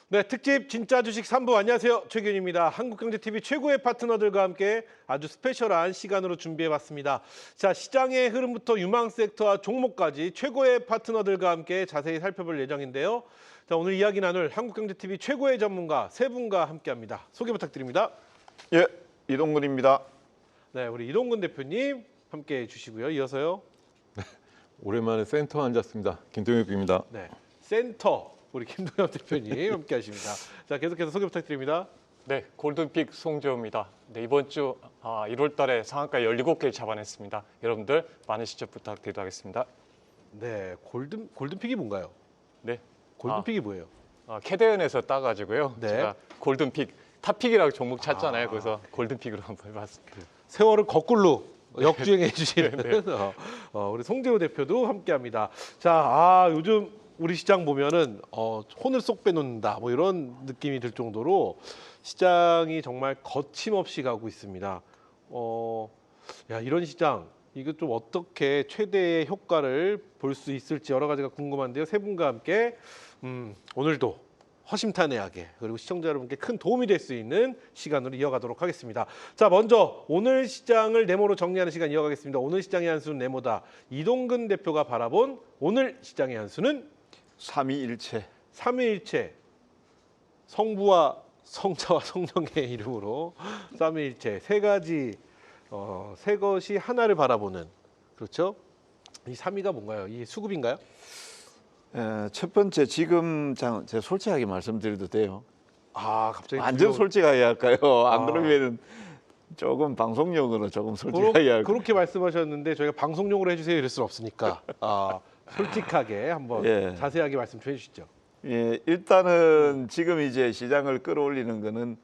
네, 특집 진짜 주식 3부 안녕하세요. 최균입니다. 한국경제TV 최고의 파트너들과 함께 아주 스페셜한 시간으로 준비해봤습니다. 자, 시장의 흐름부터 유망 섹터와 종목까지 최고의 파트너들과 함께 자세히 살펴볼 예정인데요. 자, 오늘 이야기 나눌 한국경제TV 최고의 전문가 세 분과 함께합니다. 소개 부탁드립니다. 예, 이동근입니다. 네, 우리 이동근 대표님 함께해 주시고요. 이어서요. 오랜만에 센터 앉았습니다. 김동엽입니다. 네, 센터 우리 김동엽 대표님 함께하십니다. 자, 계속해서 소개 부탁드립니다. 네, 골든픽 송재호입니다. 네, 이번 주 1월 달에 상한가 17개를 잡아냈습니다. 여러분들 많은 시청 부탁드리도록 하겠습니다. 네, 골든픽이 뭔가요? 네, 골든픽이 뭐예요? 캐대언에서 따가지고요. 네. 제가 골든픽, 탑픽이라고 종목 찾잖아요. 그래서 골든픽으로 한번 해봤습니다. 세월을 거꾸로 역주행해 주시는 우리 송재호 대표도 함께합니다. 자, 요즘 우리 시장 보면은 혼을 쏙 빼놓는다 뭐 이런 느낌이 들 정도로 시장이 정말 거침없이 가고 있습니다. 야, 이런 시장 이거 좀 어떻게 최대의 효과를 볼 수 있을지 여러 가지가 궁금한데요. 세 분과 함께 오늘도 허심탄회하게 그리고 시청자 여러분께 큰 도움이 될 수 있는 시간으로 이어가도록 하겠습니다. 자, 먼저 오늘 시장을 네모로 정리하는 시간 이어가겠습니다. 오늘 시장의 한 수는 네모다. 이동근 대표가 바라본 오늘 시장의 한 수는 삼위일체. 삼위일체. 성부와 성자와 성령의 이름으로 삼위일체 세 가지 세 것이 하나를 바라보는, 그렇죠? 이 삼위가 뭔가요? 이 수급인가요? 첫 번째 지금 제가 솔직하게 말씀드려도 돼요. 갑자기 완전 솔직하게 할까요? 안 아. 그러면은 조금 방송용으로 조금 솔직하게 할까요? 그렇게 말씀하셨는데 저희가 방송용으로 해주세요 이럴 수는 없으니까 솔직하게 한번 예. 자세하게 말씀 좀 해주시죠. 예, 일단은 지금 이제 시장을 끌어올리는 거는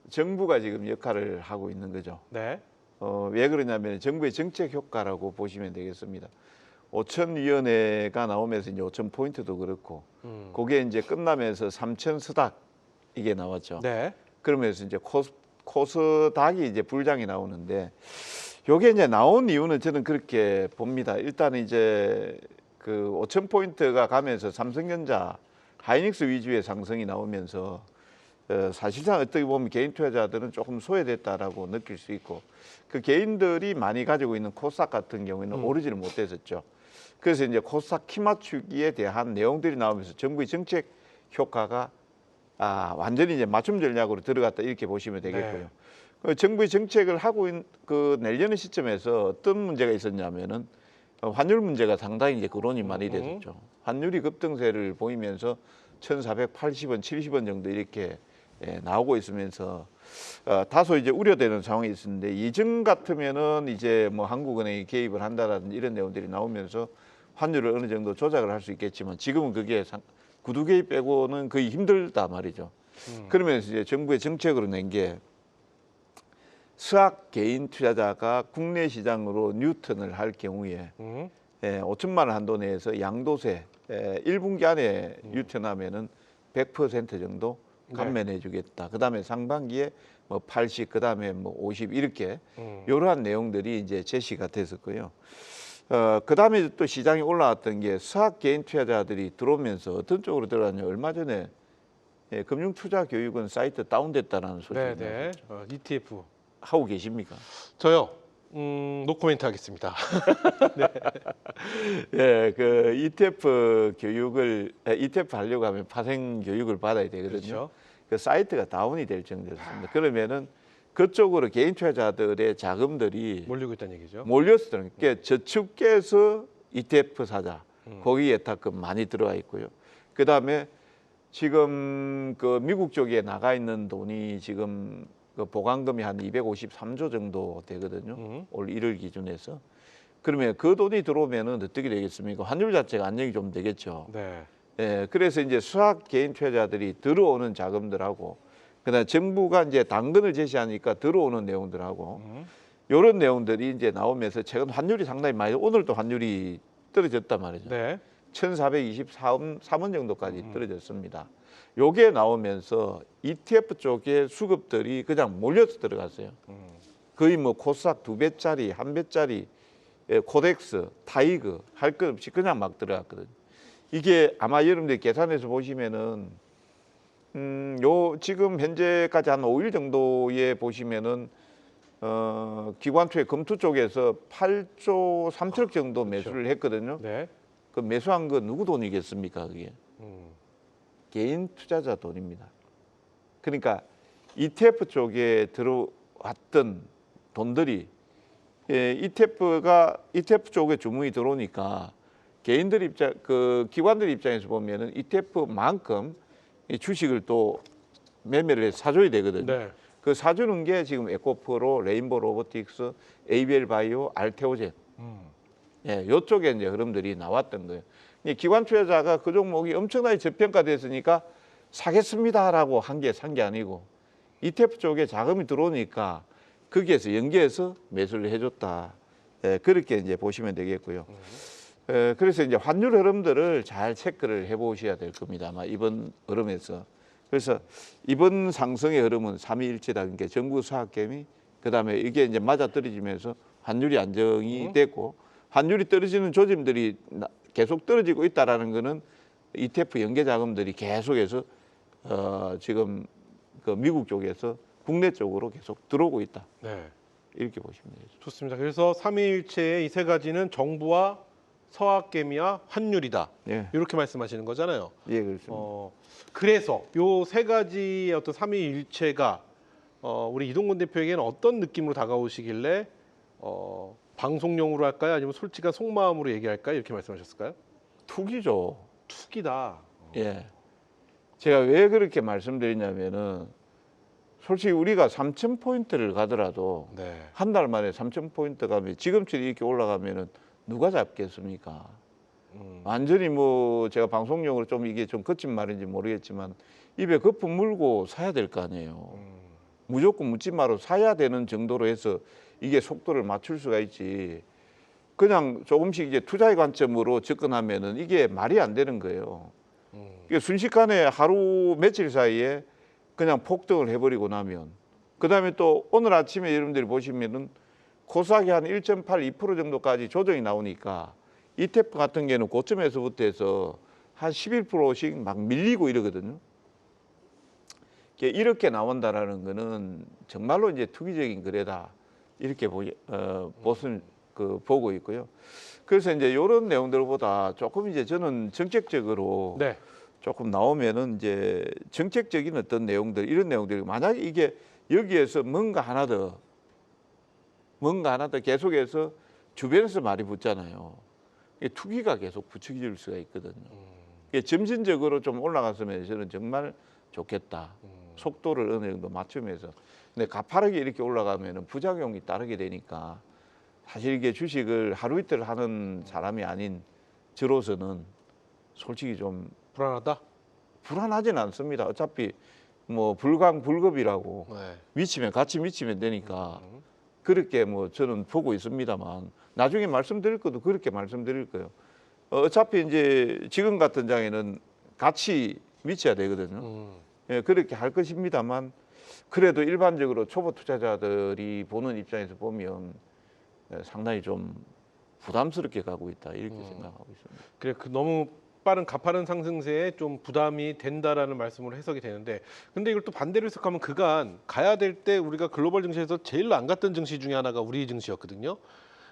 정부가 지금 역할을 하고 있는 거죠. 네. 왜 그러냐면 정부의 정책 효과라고 보시면 되겠습니다. 5,000위원회가 나오면서 이제 5,000포인트도 그렇고, 그게 이제 끝나면서 3,000스닥 이게 나왔죠. 네. 그러면서 이제 코스닥이 이제 불장이 나오는데, 요게 이제 나온 이유는 저는 그렇게 봅니다. 일단 이제 그 5,000포인트가 가면서 삼성전자, 하이닉스 위주의 상승이 나오면서 사실상 어떻게 보면 개인 투자자들은 조금 소외됐다라고 느낄 수 있고, 그 개인들이 많이 가지고 있는 코스닥 같은 경우에는 오르지를 못했었죠. 그래서 이제 코스닥 키 맞추기에 대한 내용들이 나오면서 정부의 정책 효과가 완전히 이제 맞춤 전략으로 들어갔다 이렇게 보시면 되겠고요. 네. 그 정부의 정책을 하고 내려는 시점에서 어떤 문제가 있었냐면은 환율 문제가 상당히 이제 거론이 많이 됐었죠. 환율이 급등세를 보이면서 1,480원, 70원 정도 이렇게 나오고 있으면서 다소 이제 우려되는 상황이 있었는데, 이전 같으면은 이제 뭐 한국은행이 개입을 한다라든지 이런 내용들이 나오면서 환율을 어느 정도 조작을 할 수 있겠지만, 지금은 그게 구두 개입 빼고는 거의 힘들다 말이죠. 그러면서 이제 정부의 정책으로 낸 게 수학 개인 투자자가 국내 시장으로 뉴턴을 할 경우에 5천만 원 한도 내에서 양도세 1분기 안에 뉴턴하면은 100% 정도 감면해 주겠다. 그다음에 상반기에 뭐 80, 그다음에 뭐 50 이렇게 이러한 내용들이 이제 제시가 됐었고요. 그다음에 또 시장이 올라왔던 게 수학 개인 투자자들이 들어오면서 어떤 쪽으로 들어갔냐? 얼마 전에 금융 투자 교육은 사이트 다운됐다라는 소식이 네. 나왔죠. ETF 하고 계십니까? 저요. 노코멘트 하겠습니다. 예, 그 ETF 교육을 ETF 하려고 하면 파생 교육을 받아야 되거든요. 그렇죠. 그 사이트가 다운이 될 정도였습니다. 그러면은 그쪽으로 개인 투자자들의 자금들이 몰리고 있다는 얘기죠. 몰렸어요. 그러니까 저축해서 ETF 사자, 거기 예탁금 많이 들어와 있고요. 그 다음에 지금 그 미국 쪽에 나가 있는 돈이 지금 그 보관금이 한 253조 정도 되거든요. 올 1월 기준에서. 그러면 그 돈이 들어오면은 어떻게 되겠습니까? 환율 자체가 안정이 좀 되겠죠. 네. 예, 그래서 이제 수학 개인 투자자들이 들어오는 자금들하고, 그다음에 정부가 이제 당근을 제시하니까 들어오는 내용들하고, 이런 내용들이 이제 나오면서 최근 환율이 상당히 많이, 오늘도 환율이 떨어졌단 말이죠. 네. 1,423원 정도까지 떨어졌습니다. 요게 나오면서 ETF 쪽에 수급들이 그냥 몰려서 들어갔어요. 거의 뭐 코스닥 2배짜리, 1배짜리, 코덱스, 타이거 할 것 없이 그냥 막 들어갔거든요. 이게 아마 여러분들이 계산해서 보시면은 요 지금 현재까지 한 5일 정도에 보시면은 기관 투자 검투 쪽에서 8조 3천억 정도 매수를 했거든요. 네. 그 매수한 거 누구 돈이겠습니까? 그게 개인 투자자 돈입니다. 그러니까 ETF 쪽에 들어왔던 돈들이 ETF 쪽에 주문이 들어오니까 개인들 입장, 그 기관들 입장에서 보면은 ETF만큼 이 주식을 또 매매를 해서 사줘야 되거든요. 네. 그 사주는 게 지금 에코프로, 레인보 로보틱스, ABL 바이오, 알테오젠. 예, 요쪽에 이제 흐름들이 나왔던 거예요. 기관 투자자가 그 종목이 엄청나게 저평가됐으니까 사겠습니다라고 한 게 산 게 아니고 ETF 쪽에 자금이 들어오니까 거기에서 연계해서 매수를 해줬다. 예, 그렇게 이제 보시면 되겠고요. 그래서 이제 환율 흐름들을 잘 체크를 해보셔야 될 겁니다. 아마 이번 흐름에서. 그래서 이번 상승의 흐름은 삼위일체다. 그러니까 정부 수학개미, 그다음에 이게 이제 맞아떨어지면서 환율이 안정이 됐고 환율이 떨어지는 조짐들이 계속 떨어지고 있다라는 거는 ETF 연계 자금들이 계속해서 지금 그 미국 쪽에서 국내 쪽으로 계속 들어오고 있다. 네. 이렇게 보시면 되죠. 좋습니다. 그래서 삼위일체의 이 세 가지는 정부와 서학개미와 환율이다. 예, 이렇게 말씀하시는 거잖아요. 예, 그렇습니다. 그래서 요 세 가지의 어떤 삼위일체가 우리 이동건 대표에게는 어떤 느낌으로 다가오시길래 방송용으로 할까요? 아니면 솔직한 속마음으로 얘기할까요? 이렇게 말씀하셨을까요? 투기죠. 투기다. 예. 제가 왜 그렇게 말씀드리냐면은 솔직히 우리가 3,000포인트를 가더라도 네. 한 달 만에 3,000포인트 가면 지금처럼 이렇게 올라가면은 누가 잡겠습니까? 완전히 뭐 제가 방송용으로 좀 이게 좀 거친 말인지 모르겠지만 입에 거품 물고 사야 될 거 아니에요. 무조건 묻지 마로 사야 되는 정도로 해서 이게 속도를 맞출 수가 있지. 그냥 조금씩 이제 투자의 관점으로 접근하면은 이게 말이 안 되는 거예요. 이게 순식간에 하루 며칠 사이에 그냥 폭등을 해버리고 나면 그다음에 또 오늘 아침에 여러분들이 보시면은 코스닥이 한 1.8, 2% 정도까지 조정이 나오니까 ETF 같은 경우는 고점에서부터 해서 한 11%씩 막 밀리고 이러거든요. 이렇게 나온다라는 거는 정말로 이제 투기적인 거래다 이렇게 보고 있고요. 그래서 이제 이런 내용들보다 조금 이제 저는 정책적으로 네. 조금 나오면은 이제 정책적인 어떤 내용들 이런 내용들이 만약에 이게 여기에서 뭔가 하나 더 계속해서 주변에서 말이 붙잖아요. 이게 투기가 계속 부추길 수가 있거든요. 이게 점진적으로 좀 올라갔으면 저는 정말 좋겠다. 속도를 어느 정도 맞추면서. 근데 가파르게 이렇게 올라가면은 부작용이 따르게 되니까 사실 이게 주식을 하루 이틀 하는 사람이 아닌 저로서는 솔직히 좀 불안하다. 불안하진 않습니다. 어차피 뭐 불강불급이라고 네. 같이 미치면 되니까 그렇게 뭐 저는 보고 있습니다만 나중에 말씀드릴 것도 그렇게 말씀드릴 거예요. 어차피 이제 지금 같은 장에는 같이 미쳐야 되거든요. 예, 그렇게 할 것입니다만 그래도 일반적으로 초보 투자자들이 보는 입장에서 보면 상당히 좀 부담스럽게 가고 있다 이렇게 생각하고 있습니다. 그래 그 너무 빠른 가파른 상승세에 좀 부담이 된다라는 말씀으로 해석이 되는데 근데 이걸 또 반대로 해석하면 그간 가야 될 때 우리가 글로벌 증시에서 제일 안 갔던 증시 중에 하나가 우리 증시였거든요.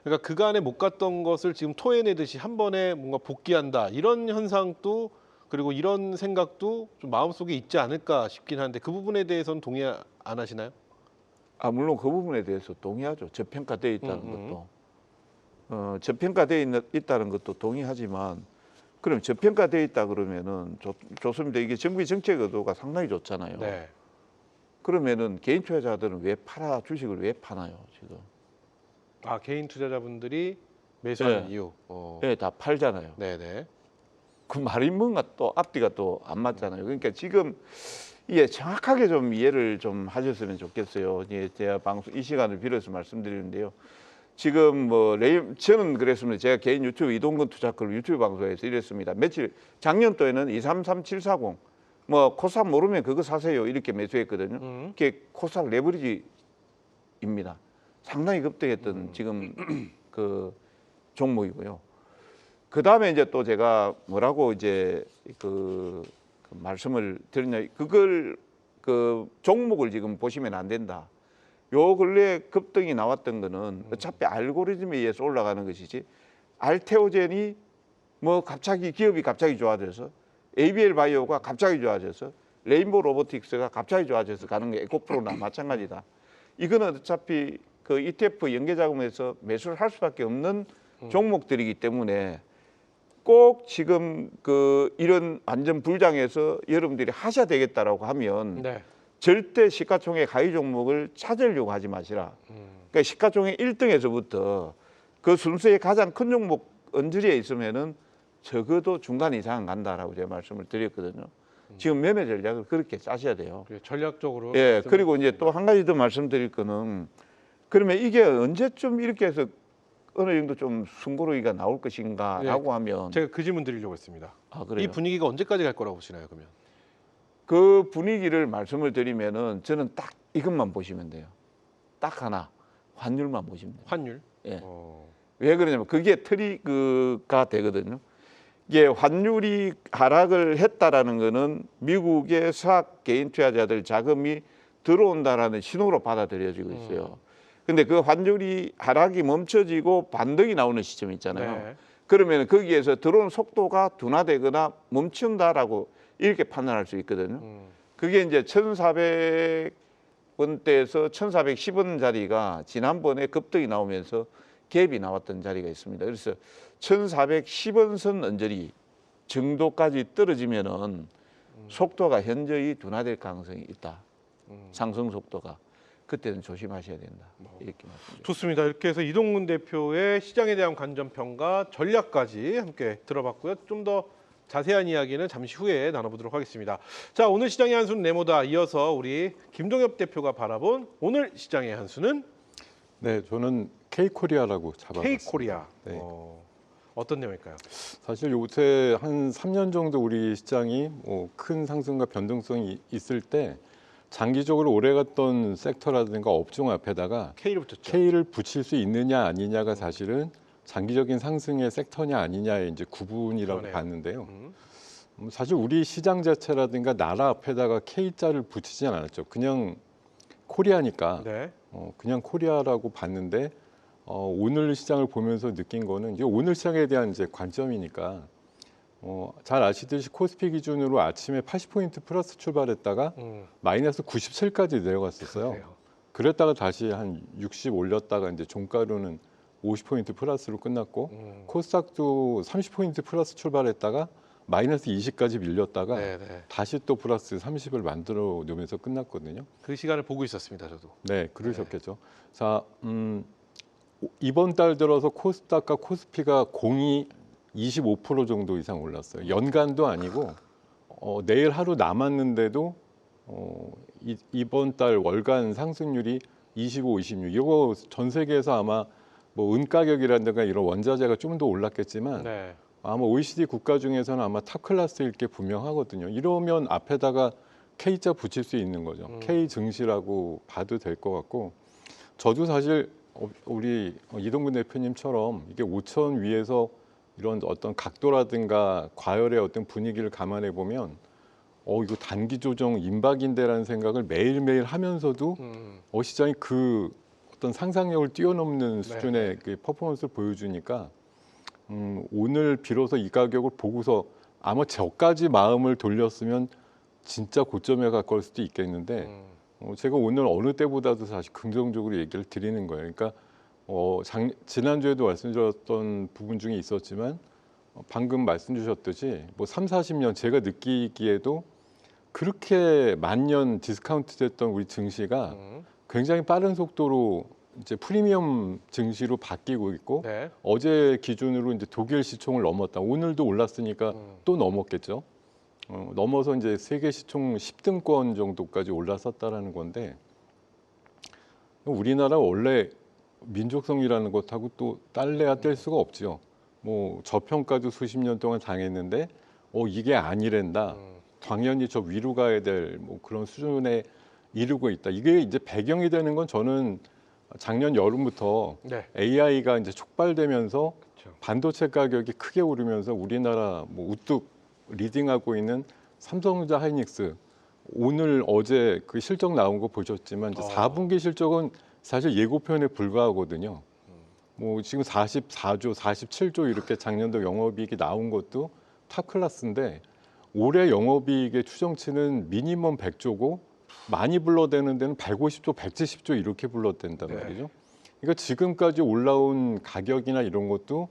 그러니까 그간에 못 갔던 것을 지금 토해내듯이 한 번에 뭔가 복귀한다 이런 현상도 그리고 이런 생각도 좀 마음속에 있지 않을까 싶긴 한데 그 부분에 대해서는 동의 안 하시나요? 아 물론 그 부분에 대해서 동의하죠. 저평가되어 있다는 것도 저평가되어 있다는 것도 동의하지만 그럼 저평가되어 있다 그러면은 좋습니다. 이게 정부의 정책 의도가 상당히 좋잖아요. 네. 그러면은 개인 투자자들은 왜 주식을 왜 파나요 지금? 아 개인 투자자분들이 매수하는 네. 이유. 네, 다 팔잖아요. 네네. 그 말이 뭔가 또 앞뒤가 또 안 맞잖아요. 그러니까 지금 이게 정확하게 좀 이해를 좀 하셨으면 좋겠어요. 이제 제가 이 시간을 빌어서 말씀드리는데요. 지금 저는 그랬습니다. 제가 개인 유튜브 이동건 투자클럽 유튜브 방송에서 이랬습니다. 작년도에는 233740 코스닥 모르면 그거 사세요 이렇게 매수했거든요. 그게 코스닥 레버리지입니다. 상당히 급등했던 지금 그 종목이고요. 그 다음에 이제 또 제가 뭐라고 이제 말씀을 드렸냐? 그걸 그 종목을 지금 보시면 안 된다. 요 근래 급등이 나왔던 거는 어차피 알고리즘에 의해서 올라가는 것이지 알테오젠이 뭐 갑자기 기업이 갑자기 좋아져서 ABL 바이오가 갑자기 좋아져서 레인보우 로보틱스가 갑자기 좋아져서 가는 게 에코프로나 마찬가지다. 이거는 어차피 그 ETF 연계자금에서 매수를 할 수밖에 없는 종목들이기 때문에 꼭 지금 그 이런 완전 불장에서 여러분들이 하셔야 되겠다라고 하면 네. 절대 시가총액 하위 종목을 찾으려고 하지 마시라. 그러니까 시가총액 1등에서부터 그 순서에 가장 큰 종목 언저리에 있으면은 적어도 중간 이상 간다라고 제가 말씀을 드렸거든요. 지금 매매 전략을 그렇게 짜셔야 돼요. 전략적으로. 예, 그리고 이제 또 한 가지 더 말씀드릴 거는 그러면 이게 언제쯤 이렇게 해서 어느 정도 좀 숨고르기가 나올 것인가라고 하면 제가 그 질문 드리려고 했습니다. 아, 그래요? 이 분위기가 언제까지 갈 거라고 보시나요, 그러면? 그 분위기를 말씀을 드리면은 저는 딱 이것만 보시면 돼요. 딱 하나 환율만 보시면 돼요. 환율? 예. 어. 왜 그러냐면 그게 트리그가 되거든요. 이게 환율이 하락을 했다라는 거는 미국의 수학 개인 투자자들 자금이 들어온다라는 신호로 받아들여지고 있어요. 근데 그 환율이 하락이 멈춰지고 반등이 나오는 시점이 있잖아요. 네. 그러면 거기에서 들어오는 속도가 둔화되거나 멈춘다라고 이렇게 판단할 수 있거든요. 그게 이제 1,400원대에서 1,410원 자리가 지난번에 급등이 나오면서 갭이 나왔던 자리가 있습니다. 그래서 1,410원 선 언저리 정도까지 떨어지면은 속도가 현저히 둔화될 가능성이 있다. 상승 속도가. 그때는 조심하셔야 된다. 이렇게 말씀드립니다. 좋습니다. 이렇게 해서 이동근 대표의 시장에 대한 관전 평가 전략까지 함께 들어봤고요. 좀 더 자세한 이야기는 잠시 후에 나눠보도록 하겠습니다. 자, 오늘 시장의 한수는 네모다. 이어서 우리 김동엽 대표가 바라본 오늘 시장의 한수는 네, 저는 K코리아라고 잡아봤습니다. K코리아. 네. 어떤 내용일까요? 사실 요새 한 3년 정도 우리 시장이 큰 상승과 변동성이 있을 때 장기적으로 오래갔던 섹터라든가 업종 앞에다가 K를 붙였죠. K를 붙일 수 있느냐 아니냐가 사실은 장기적인 상승의 섹터냐 아니냐의 이제 구분이라고 그러네요. 봤는데요. 사실 우리 시장 자체라든가 나라 앞에다가 K자를 붙이진 않았죠. 그냥 코리아니까 네. 그냥 코리아라고 봤는데 오늘 시장을 보면서 느낀 거는 이제 오늘 시장에 대한 이제 관점이니까 잘 아시듯이 코스피 기준으로 아침에 80포인트 플러스 출발했다가 마이너스 97까지 내려갔었어요. 그래요. 그랬다가 다시 한 60 올렸다가 이제 종가로는 50포인트 플러스로 끝났고 코스닥도 30포인트 플러스 출발했다가 마이너스 20까지 밀렸다가 네, 네. 다시 또 플러스 30을 만들어 놓으면서 끝났거든요. 그 시간을 보고 있었습니다, 저도. 네, 그러셨겠죠. 자, 이번 달 들어서 코스닥과 코스피가 공이 25% 정도 이상 올랐어요. 연간도 아니고 내일 하루 남았는데도 이번 달 월간 상승률이 25, 26. 이거 전 세계에서 아마 뭐 은가격이라든가 이런 원자재가 좀 더 올랐겠지만 네. 아마 OECD 국가 중에서는 아마 탑 클래스일 게 분명하거든요. 이러면 앞에다가 K자 붙일 수 있는 거죠. K 증시라고 봐도 될 것 같고 저도 사실 우리 이동근 대표님처럼 이게 5천 위에서 이런 어떤 각도라든가 과열의 어떤 분위기를 감안해 보면 이거 단기 조정 임박인데라는 생각을 매일매일 하면서도 시장이 그 어떤 상상력을 뛰어넘는 수준의 그 퍼포먼스를 보여주니까 오늘 비로소 이 가격을 보고서 아마 저까지 마음을 돌렸으면 진짜 고점에 가까울 수도 있겠는데 제가 오늘 어느 때보다도 사실 긍정적으로 얘기를 드리는 거예요. 그러니까 지난주에도 말씀드렸던 부분 중에 있었지만 방금 말씀 주셨듯이 뭐 3, 40년 제가 느끼기에도 그렇게 만년 디스카운트 됐던 우리 증시가 굉장히 빠른 속도로 이제 프리미엄 증시로 바뀌고 있고 네. 어제 기준으로 이제 독일 시총을 넘었다. 오늘도 올랐으니까 또 넘었겠죠. 넘어서 이제 세계 시총 10등권 정도까지 올라섰다라는 건데 우리나라 원래 민족성이라는 것하고 또 딸래야 뗄 수가 없죠. 뭐 저평가도 수십 년 동안 당했는데 이게 아니랜다. 당연히 저 위로 가야 될 뭐 그런 수준에 이르고 있다. 이게 이제 배경이 되는 건 저는 작년 여름부터 네. AI가 이제 촉발되면서 그렇죠. 반도체 가격이 크게 오르면서 우리나라 뭐 우뚝 리딩하고 있는 삼성전자 하이닉스 오늘 어제 그 실적 나온 거 보셨지만 이제 4분기 실적은 사실 예고편에 불과하거든요. 뭐 지금 44조, 47조 이렇게 작년도 영업이익이 나온 것도 탑 클래스인데 올해 영업이익의 추정치는 미니멈 100조고 많이 불러대는 데는 150조, 170조 이렇게 불러댄단 네. 말이죠. 그러니까 지금까지 올라온 가격이나 이런 것도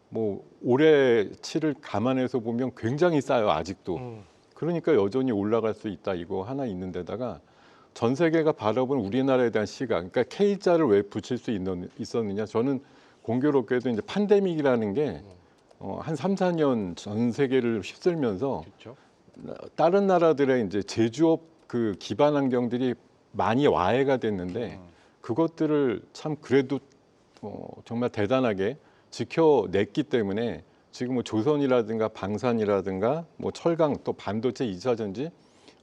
뭐 올해치를 감안해서 보면 굉장히 싸요 아직도. 그러니까 여전히 올라갈 수 있다 이거 하나 있는 데다가 전 세계가 바라본 우리나라에 대한 시각, 그러니까 K자를 왜 붙일 수 있었느냐. 저는 공교롭게도 이제 팬데믹이라는 게 한 3, 4년 전 세계를 휩쓸면서 그렇죠. 다른 나라들의 이제 제조업 그 기반 환경들이 많이 와해가 됐는데 그것들을 참 그래도 정말 대단하게 지켜냈기 때문에 지금 뭐 조선이라든가 방산이라든가 뭐 철강 또 반도체 2차 전지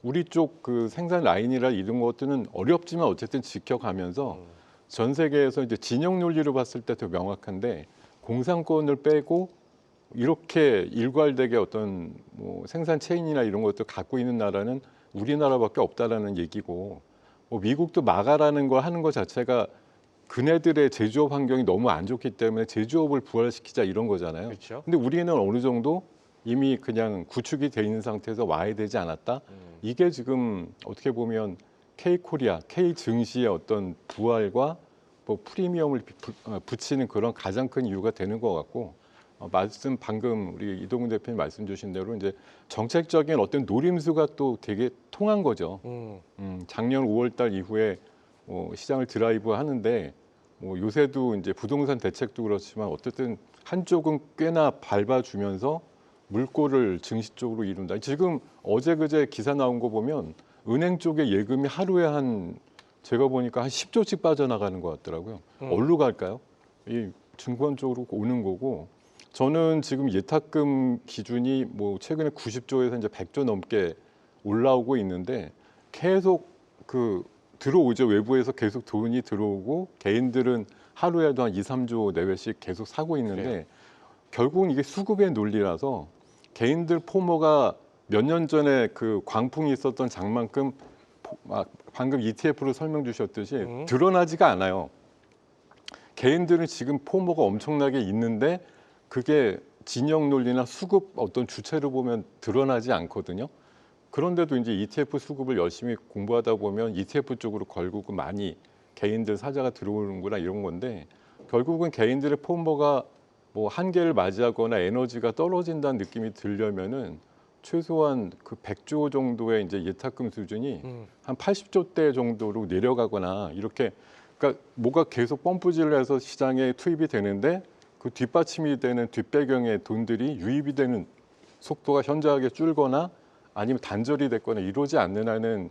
우리 쪽 그 생산 라인이라 이런 것들은 어렵지만 어쨌든 지켜가면서 전 세계에서 이제 진영 논리로 봤을 때 더 명확한데 공산권을 빼고 이렇게 일괄되게 어떤 뭐 생산 체인이나 이런 것도 갖고 있는 나라는 우리나라밖에 없다라는 얘기고 뭐 미국도 마가라는 걸 하는 것 자체가 그네들의 제조업 환경이 너무 안 좋기 때문에 제조업을 부활시키자 이런 거잖아요. 그렇죠. 근데 우리는 어느 정도 이미 그냥 구축이 돼 있는 상태에서 와야 되지 않았다. 이게 지금 어떻게 보면 K코리아, K증시의 어떤 부활과 뭐 프리미엄을 붙이는 그런 가장 큰 이유가 되는 것 같고 말씀 방금 우리 이동훈 대표님 말씀 주신 대로 이제 정책적인 어떤 노림수가 또 되게 통한 거죠. 작년 5월달 이후에 시장을 드라이브 하는데 뭐 요새도 이제 부동산 대책도 그렇지만 어쨌든 한쪽은 꽤나 밟아주면서 물꼬를 증시 쪽으로 이룬다. 지금 어제 그제 기사 나온 거 보면 은행 쪽에 예금이 하루에 제가 보니까 한 10조씩 빠져나가는 것 같더라고요. 어디로 갈까요? 이 증권 쪽으로 오는 거고 저는 지금 예탁금 기준이 뭐 최근에 90조에서 이제 100조 넘게 올라오고 있는데 계속 그 들어오죠. 외부에서 계속 돈이 들어오고 개인들은 하루에도 한 2, 3조 내외씩 계속 사고 있는데 그래요. 결국은 이게 수급의 논리라서 개인들 포모가 몇 년 전에 그 광풍이 있었던 장만큼 방금 ETF로 설명 주셨듯이 드러나지가 않아요. 개인들은 지금 포모가 엄청나게 있는데 그게 진영 논리나 수급 어떤 주체로 보면 드러나지 않거든요. 그런데도 이제 ETF 수급을 열심히 공부하다 보면 ETF 쪽으로 결국은 많이 개인들 사자가 들어오는구나 이런 건데 결국은 개인들의 포모가 뭐 한계를 맞이하거나 에너지가 떨어진다는 느낌이 들려면은 최소한 그 100조 정도의 이제 예탁금 수준이 한 80조대 정도로 내려가거나 이렇게 그러니까 뭐가 계속 펌프질을 해서 시장에 투입이 되는데 그 뒷받침이 되는 뒷배경의 돈들이 유입이 되는 속도가 현저하게 줄거나 아니면 단절이 됐거나 이러지 않는 한은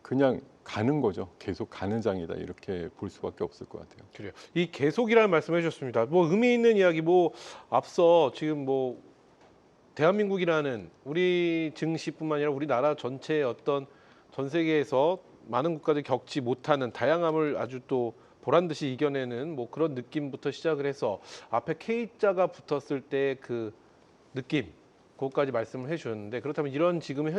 그냥 가는 거죠. 계속 가는 장이다 이렇게 볼 수밖에 없을 것 같아요. 그래요. 이 계속이라는 말씀해 주셨습니다. 뭐 의미 있는 이야기 뭐 앞서 지금 뭐 대한민국이라는 우리 증시뿐만 아니라 우리나라 전체의 어떤 전 세계에서 많은 국가들이 겪지 못하는 다양함을 아주 또 보란 듯이 이겨내는 뭐 그런 느낌부터 시작을 해서 앞에 K자가 붙었을 때 그 느낌 그것까지 말씀을 해주셨는데 그렇다면 이런 지금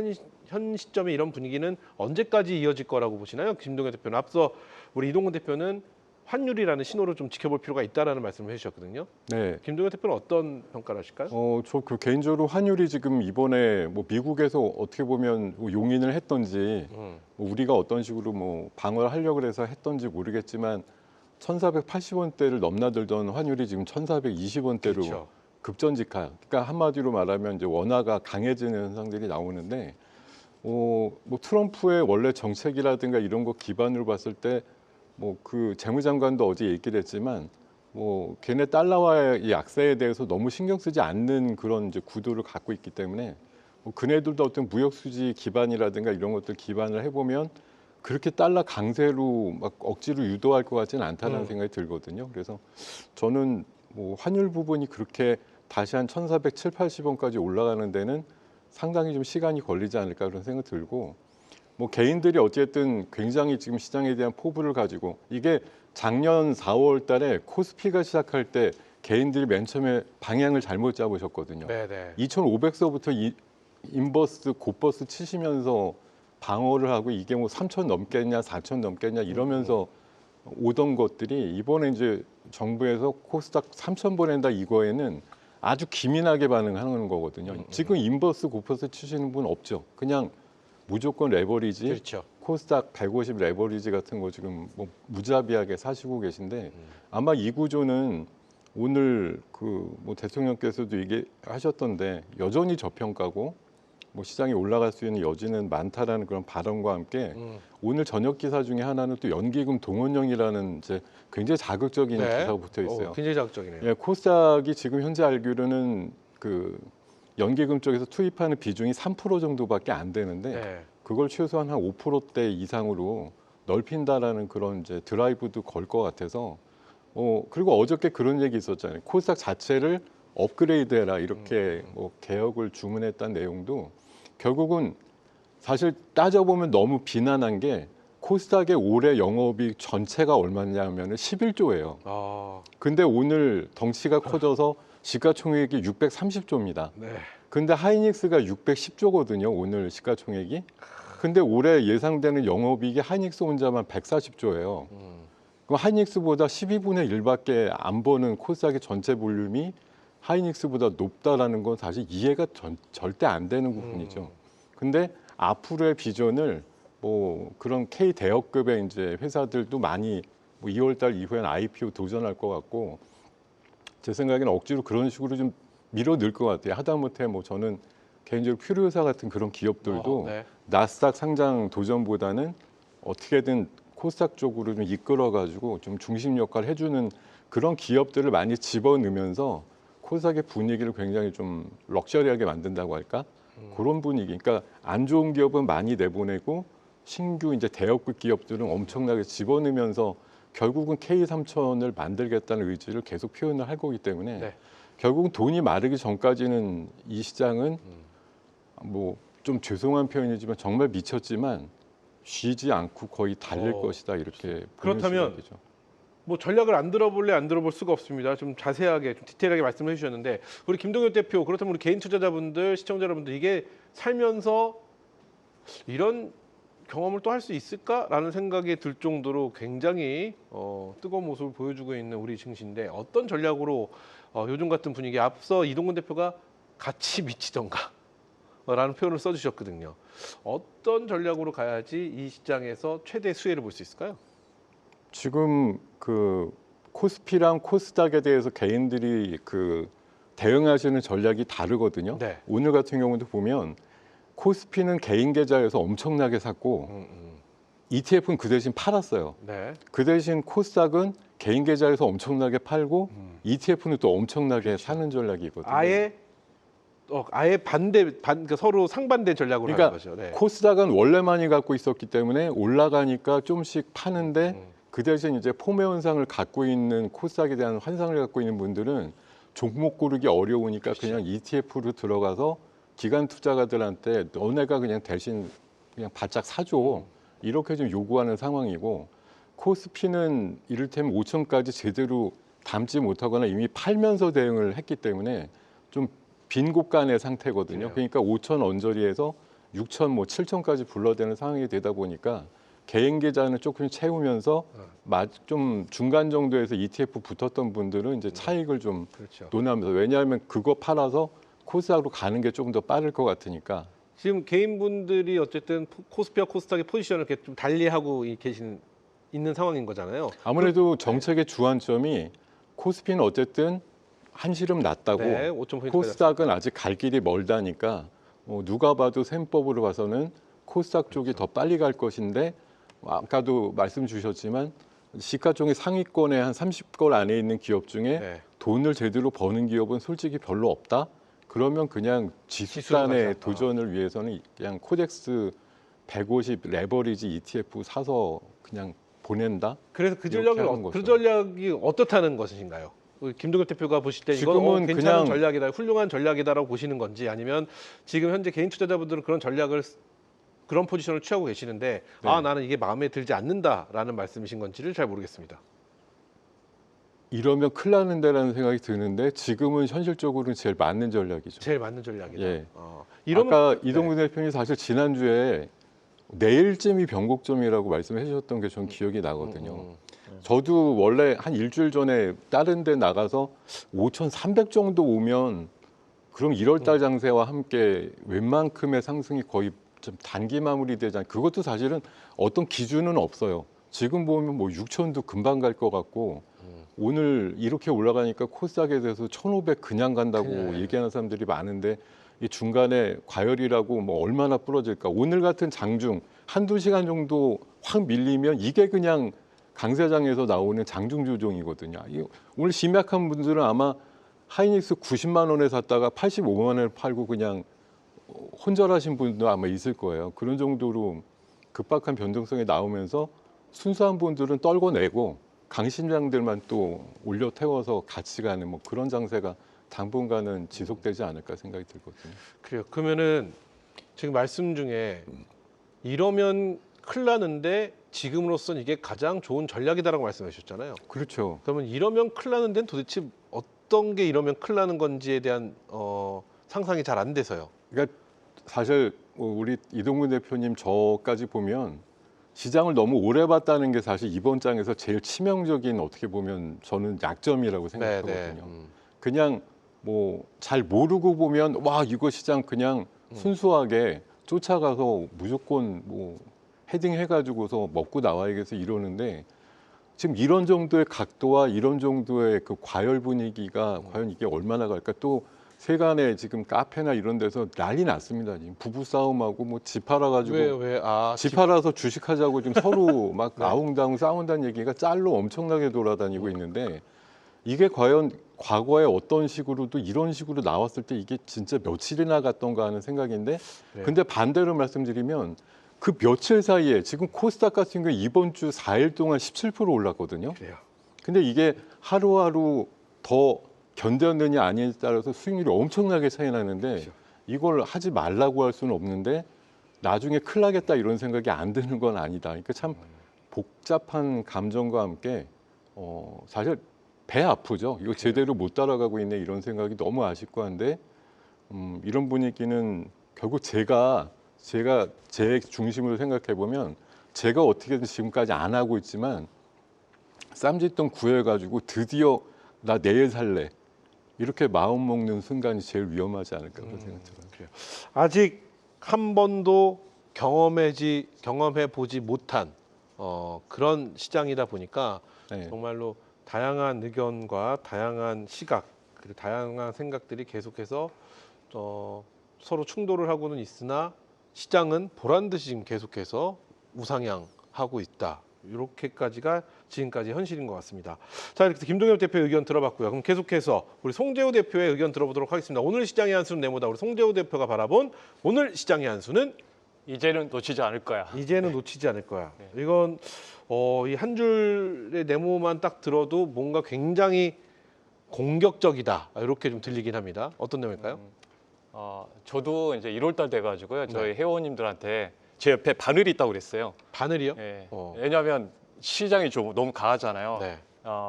현 시점의 이런 분위기는 언제까지 이어질 거라고 보시나요? 김동현 대표는 앞서 우리 이동근 대표는 환율이라는 신호를 좀 지켜볼 필요가 있다라는 말씀을 해주셨거든요. 네. 김동현 대표는 어떤 평가를 하실까요? 저 그 개인적으로 환율이 지금 이번에 뭐 미국에서 어떻게 보면 뭐 용인을 했던지 뭐 우리가 어떤 식으로 뭐 방어를 하려고 해서 했던지 모르겠지만 1,480원대를 넘나들던 환율이 지금 1,420원대로 그렇죠. 급전직하. 그러니까 한마디로 말하면 이제 원화가 강해지는 현상들이 나오는데 뭐 트럼프의 원래 정책이라든가 이런 거 기반으로 봤을 때 뭐 그 재무장관도 어제 얘기를 했지만 뭐 걔네 달러와의 이 약세에 대해서 너무 신경 쓰지 않는 그런 이제 구도를 갖고 있기 때문에 뭐 그네들도 어떤 무역 수지 기반이라든가 이런 것들 기반을 해보면 그렇게 달러 강세로 막 억지로 유도할 것 같지는 않다는 생각이 들거든요. 그래서 저는 뭐 환율 부분이 그렇게 다시 한 1,470, 80원까지 올라가는 데는 상당히 좀 시간이 걸리지 않을까 그런 생각이 들고 뭐 개인들이 어쨌든 굉장히 지금 시장에 대한 포부를 가지고 이게 작년 4월 달에 코스피가 시작할 때 개인들이 맨 처음에 방향을 잘못 잡으셨거든요. 네네. 2,500서부터 인버스 곧버스 치시면서 방어를 하고 이게 뭐 3천 넘겠냐 4천 넘겠냐 이러면서 오던 것들이 이번에 이제 정부에서 코스닥 3천 보낸다 이거에는 아주 기민하게 반응하는 거거든요. 지금 인버스 곧버스 치시는 분 없죠. 그냥 무조건 레버리지, 그렇죠. 코스닥 150 레버리지 같은 거 지금 뭐 무자비하게 사시고 계신데 아마 이 구조는 오늘 그 뭐 대통령께서도 얘기하셨던데 여전히 저평가고 뭐 시장이 올라갈 수 있는 여지는 많다라는 그런 발언과 함께 오늘 저녁 기사 중에 하나는 또 연기금 동원령이라는 이제 굉장히 자극적인 기사가 붙어 있어요. 굉장히 자극적이네요. 예, 코스닥이 지금 현재 알기로는 그 연기금 쪽에서 투입하는 비중이 3% 정도밖에 안 되는데 네. 그걸 최소한 한 5%대 이상으로 넓힌다라는 그런 이제 드라이브도 걸 것 같아서 그리고 어저께 그런 얘기 있었잖아요. 코스닥 자체를 업그레이드해라 이렇게 뭐 개혁을 주문했다는 내용도 결국은 사실 따져보면 너무 비난한 게 코스닥의 올해 영업이익 전체가 얼마냐면은 11조예요. 아, 근데 오늘 덩치가 커져서 시가총액이 630조입니다. 네. 근데 하이닉스가 610조거든요. 오늘 시가총액이. 근데 올해 예상되는 영업이익이 하이닉스 혼자만 140조예요. 그럼 하이닉스보다 12분의 1밖에 안 버는 코스닥의 전체 볼륨이 하이닉스보다 높다라는 건 사실 이해가 절대 안 되는 부분이죠. 근데 앞으로의 비전을 뭐 그런 K 대여급의 이제 회사들도 많이 뭐 2월달 이후에는 IPO 도전할 것 같고 제 생각에는 억지로 그런 식으로 좀 밀어넣을 것 같아요. 하다못해 뭐 저는 개인적으로 퓨리오사 같은 그런 기업들도 네. 나스닥 상장 도전보다는 어떻게든 코스닥 쪽으로 좀 이끌어가지고 좀 중심 역할을 해주는 그런 기업들을 많이 집어넣으면서 코스닥의 분위기를 굉장히 좀 럭셔리하게 만든다고 할까? 그런 분위기. 그러니까 안 좋은 기업은 많이 내보내고 신규 이제 대역급 기업들은 엄청나게 집어넣으면서 결국은 K3000을 만들겠다는 의지를 계속 표현을 할 거기 때문에 네. 결국은 돈이 마르기 전까지는 이 시장은 뭐 좀 죄송한 표현이지만 정말 미쳤지만 쉬지 않고 거의 달릴 것이다 이렇게 그렇다면 보여지죠. 뭐 전략을 안 들어볼래 안 들어볼 수가 없습니다. 좀 자세하게, 좀 디테일하게 말씀을 해주셨는데 우리 김동엽 대표, 그렇다면 우리 개인 투자자분들, 시청자 여러분들 이게 살면서 이런 경험을 또 할 수 있을까라는 생각이 들 정도로 굉장히 뜨거운 모습을 보여주고 있는 우리 증시인데 어떤 전략으로 요즘 같은 분위기, 앞서 이동근 대표가 같이 미치던가 라는 표현을 써주셨거든요. 어떤 전략으로 가야지 이 시장에서 최대 수혜를 볼 수 있을까요? 지금 그 코스피랑 코스닥에 대해서 개인들이 그 대응하시는 전략이 다르거든요. 네. 오늘 같은 경우도 보면 코스피는 개인 계좌에서 엄청나게 샀고 ETF는 그 대신 팔았어요. 네. 그 대신 코스닥은 개인 계좌에서 엄청나게 팔고 ETF는 또 엄청나게 사는 전략이거든요. 아예 그러니까 서로 상반된 전략으로 그러니까 하는 거죠. 네. 코스닥은 원래 많이 갖고 있었기 때문에 올라가니까 좀씩 파는데 그 대신 이제 포매 현상을 갖고 있는 코스닥에 대한 환상을 갖고 있는 분들은 종목 고르기 어려우니까 그냥 ETF로 들어가서 기관 투자가들한테 너네가 그냥 대신 그냥 바짝 사줘 이렇게 좀 요구하는 상황이고 코스피는 이를테면 5천까지 제대로 담지 못하거나 이미 팔면서 대응을 했기 때문에 좀 빈곳간의 상태거든요. 그러니까 5천 언저리에서 6천 뭐 7천까지 불러대는 상황이 되다 보니까 개인 계좌는 조금 채우면서 좀 중간 정도에서 ETF 붙었던 분들은 이제 차익을 좀 그렇죠. 논하면서 왜냐하면 그거 팔아서 코스닥으로 가는 게 조금 더 빠를 것 같으니까 지금 개인분들이 어쨌든 코스피와 코스닥의 포지션을 이렇게 좀 달리하고 있는 상황인 거잖아요. 아무래도 정책의 주안점이 코스피는 어쨌든 한시름 낮다고 네, 5.5포인트 코스닥은 아직 갈 길이 멀다니까 누가 봐도 셈법으로 봐서는 코스닥 쪽이 더 빨리 갈 것인데 아까도 말씀 주셨지만 시가총액 상위권에 한 30권 안에 있는 기업 중에 네. 돈을 제대로 버는 기업은 솔직히 별로 없다. 그러면 그냥 지수로 지수단의 가자. 도전을 위해서는 그냥 코덱스 150 레버리지 ETF 사서 그냥 보낸다. 그래서 그 이렇게 하는 전략이 거죠. 어떻다는 것인가요? 우리 김동엽 대표가 보실 때 이건 지금은 괜찮은 그냥 전략이다, 훌륭한 전략이다라고 보시는 건지, 아니면 지금 현재 개인 투자자분들은 그런 포지션을 취하고 계시는데 네. 나는 이게 마음에 들지 않는다라는 말씀이신 건지를 잘 모르겠습니다. 이러면 큰일 나는데라는 생각이 드는데 지금은 현실적으로는 제일 맞는 전략이죠. 제일 맞는 전략이다. 예. 이러면 아까 이동근 대표님 사실 지난주에 내일쯤이 변곡점이라고 말씀해 주셨던 게 전 기억이 나거든요. 저도 원래 한 일주일 전에 다른 데 나가서 5,300 정도 오면 그럼 1월 달 장세와 함께 웬만큼의 상승이 거의 좀 단기 마무리되잖아요. 그것도 사실은 어떤 기준은 없어요. 지금 보면 뭐 6,000도 금방 갈 것 같고 오늘 이렇게 올라가니까 코스닥에 대해서 1,500 그냥 간다고 그냥. 얘기하는 사람들이 많은데 이 중간에 과열이라고 뭐 얼마나 부러질까. 오늘 같은 장중 한두 시간 정도 확 밀리면 이게 그냥 강세장에서 나오는 장중 조정이거든요. 오늘 심약한 분들은 아마 하이닉스 90만 원에 샀다가 85만 원에 팔고 그냥 혼절하신 분도 아마 있을 거예요. 그런 정도로 급박한 변동성이 나오면서 순수한 분들은 떨궈내고 강심장들만 또 올려 태워서 같이 가는 뭐 그런 장세가 당분간은 지속되지 않을까 생각이 들거든요. 그래요. 그러면은 지금 말씀 중에 이러면 큰일 나는데 지금으로선 이게 가장 좋은 전략이다라고 말씀해 주셨잖아요. 그렇죠. 그러면 이러면 큰일 나는 데는 도대체 어떤 게 이러면 큰일 나는 건지에 대한 상상이 잘 안 돼서요. 그러니까 사실 우리 이동근 대표님 저까지 보면 시장을 너무 오래 봤다는 게 사실 이번 장에서 제일 치명적인 어떻게 보면 저는 약점이라고 생각하거든요. 그냥 뭐 잘 모르고 보면 와 이거 시장 그냥 순수하게 쫓아가서 무조건 뭐 헤딩 해가지고서 먹고 나와야겠어 이러는데 지금 이런 정도의 각도와 이런 정도의 그 과열 분위기가 과연 이게 얼마나 갈까. 또 세간에 지금 카페나 이런 데서 난리 났습니다. 지금 부부 싸움하고 뭐 집 팔아가지고 집 팔아서 주식하자고 지금 서로 막 아웅다웅 싸운다는 얘기가 짤로 엄청나게 돌아다니고 있는데 이게 과연 과거에 어떤 식으로도 이런 식으로 나왔을 때 이게 진짜 며칠이나 갔던가 하는 생각인데 근데 반대로 말씀드리면 그 며칠 사이에 지금 코스닥 같은 경우 이번 주 4일 동안 17% 올랐거든요. 그래요. 근데 이게 하루하루 더 견뎠느냐 아니냐에 따라서 수익률이 엄청나게 차이 나는데 이걸 하지 말라고 할 수는 없는데 나중에 큰일 나겠다 이런 생각이 안 드는 건 아니다. 그러니까 참 복잡한 감정과 함께 사실 배 아프죠. 이거 제대로 못 따라가고 있네 이런 생각이 너무 아쉽고 한데 이런 분위기는 결국 제가 제 중심으로 생각해 보면 제가 어떻게든 지금까지 안 하고 있지만 쌈짓돈 구해가지고 드디어 나 내일 살래 이렇게 마음 먹는 순간이 제일 위험하지 않을까 그런 생각이 들어요. 그래요. 아직 한 번도 경험해 보지 못한 그런 시장이다 보니까 네. 정말로 다양한 의견과 다양한 시각 그리고 다양한 생각들이 계속해서 서로 충돌을 하고는 있으나 시장은 보란 듯이 지금 계속해서 우상향하고 있다. 이렇게까지가 지금까지 현실인 것 같습니다. 자, 이렇게 김동엽 대표의 의견 들어봤고요. 그럼 계속해서 우리 송재호 대표의 의견 들어보도록 하겠습니다. 오늘 시장의 한수는 네모다. 우리 송재호 대표가 바라본 오늘 시장의 한수는 이제는 놓치지 않을 거야. 이제는 놓치지 않을 거야. 이건 이 한 줄의 네모만 딱 들어도 뭔가 굉장히 공격적이다. 이렇게 좀 들리긴 합니다. 어떤 내용일까요? 저도 이제 1월달 돼가지고요. 저희 회원님들한테 제 옆에 바늘이 있다고 그랬어요. 바늘이요? 예. 어. 왜냐하면 시장이 좀 너무 강하잖아요. 네.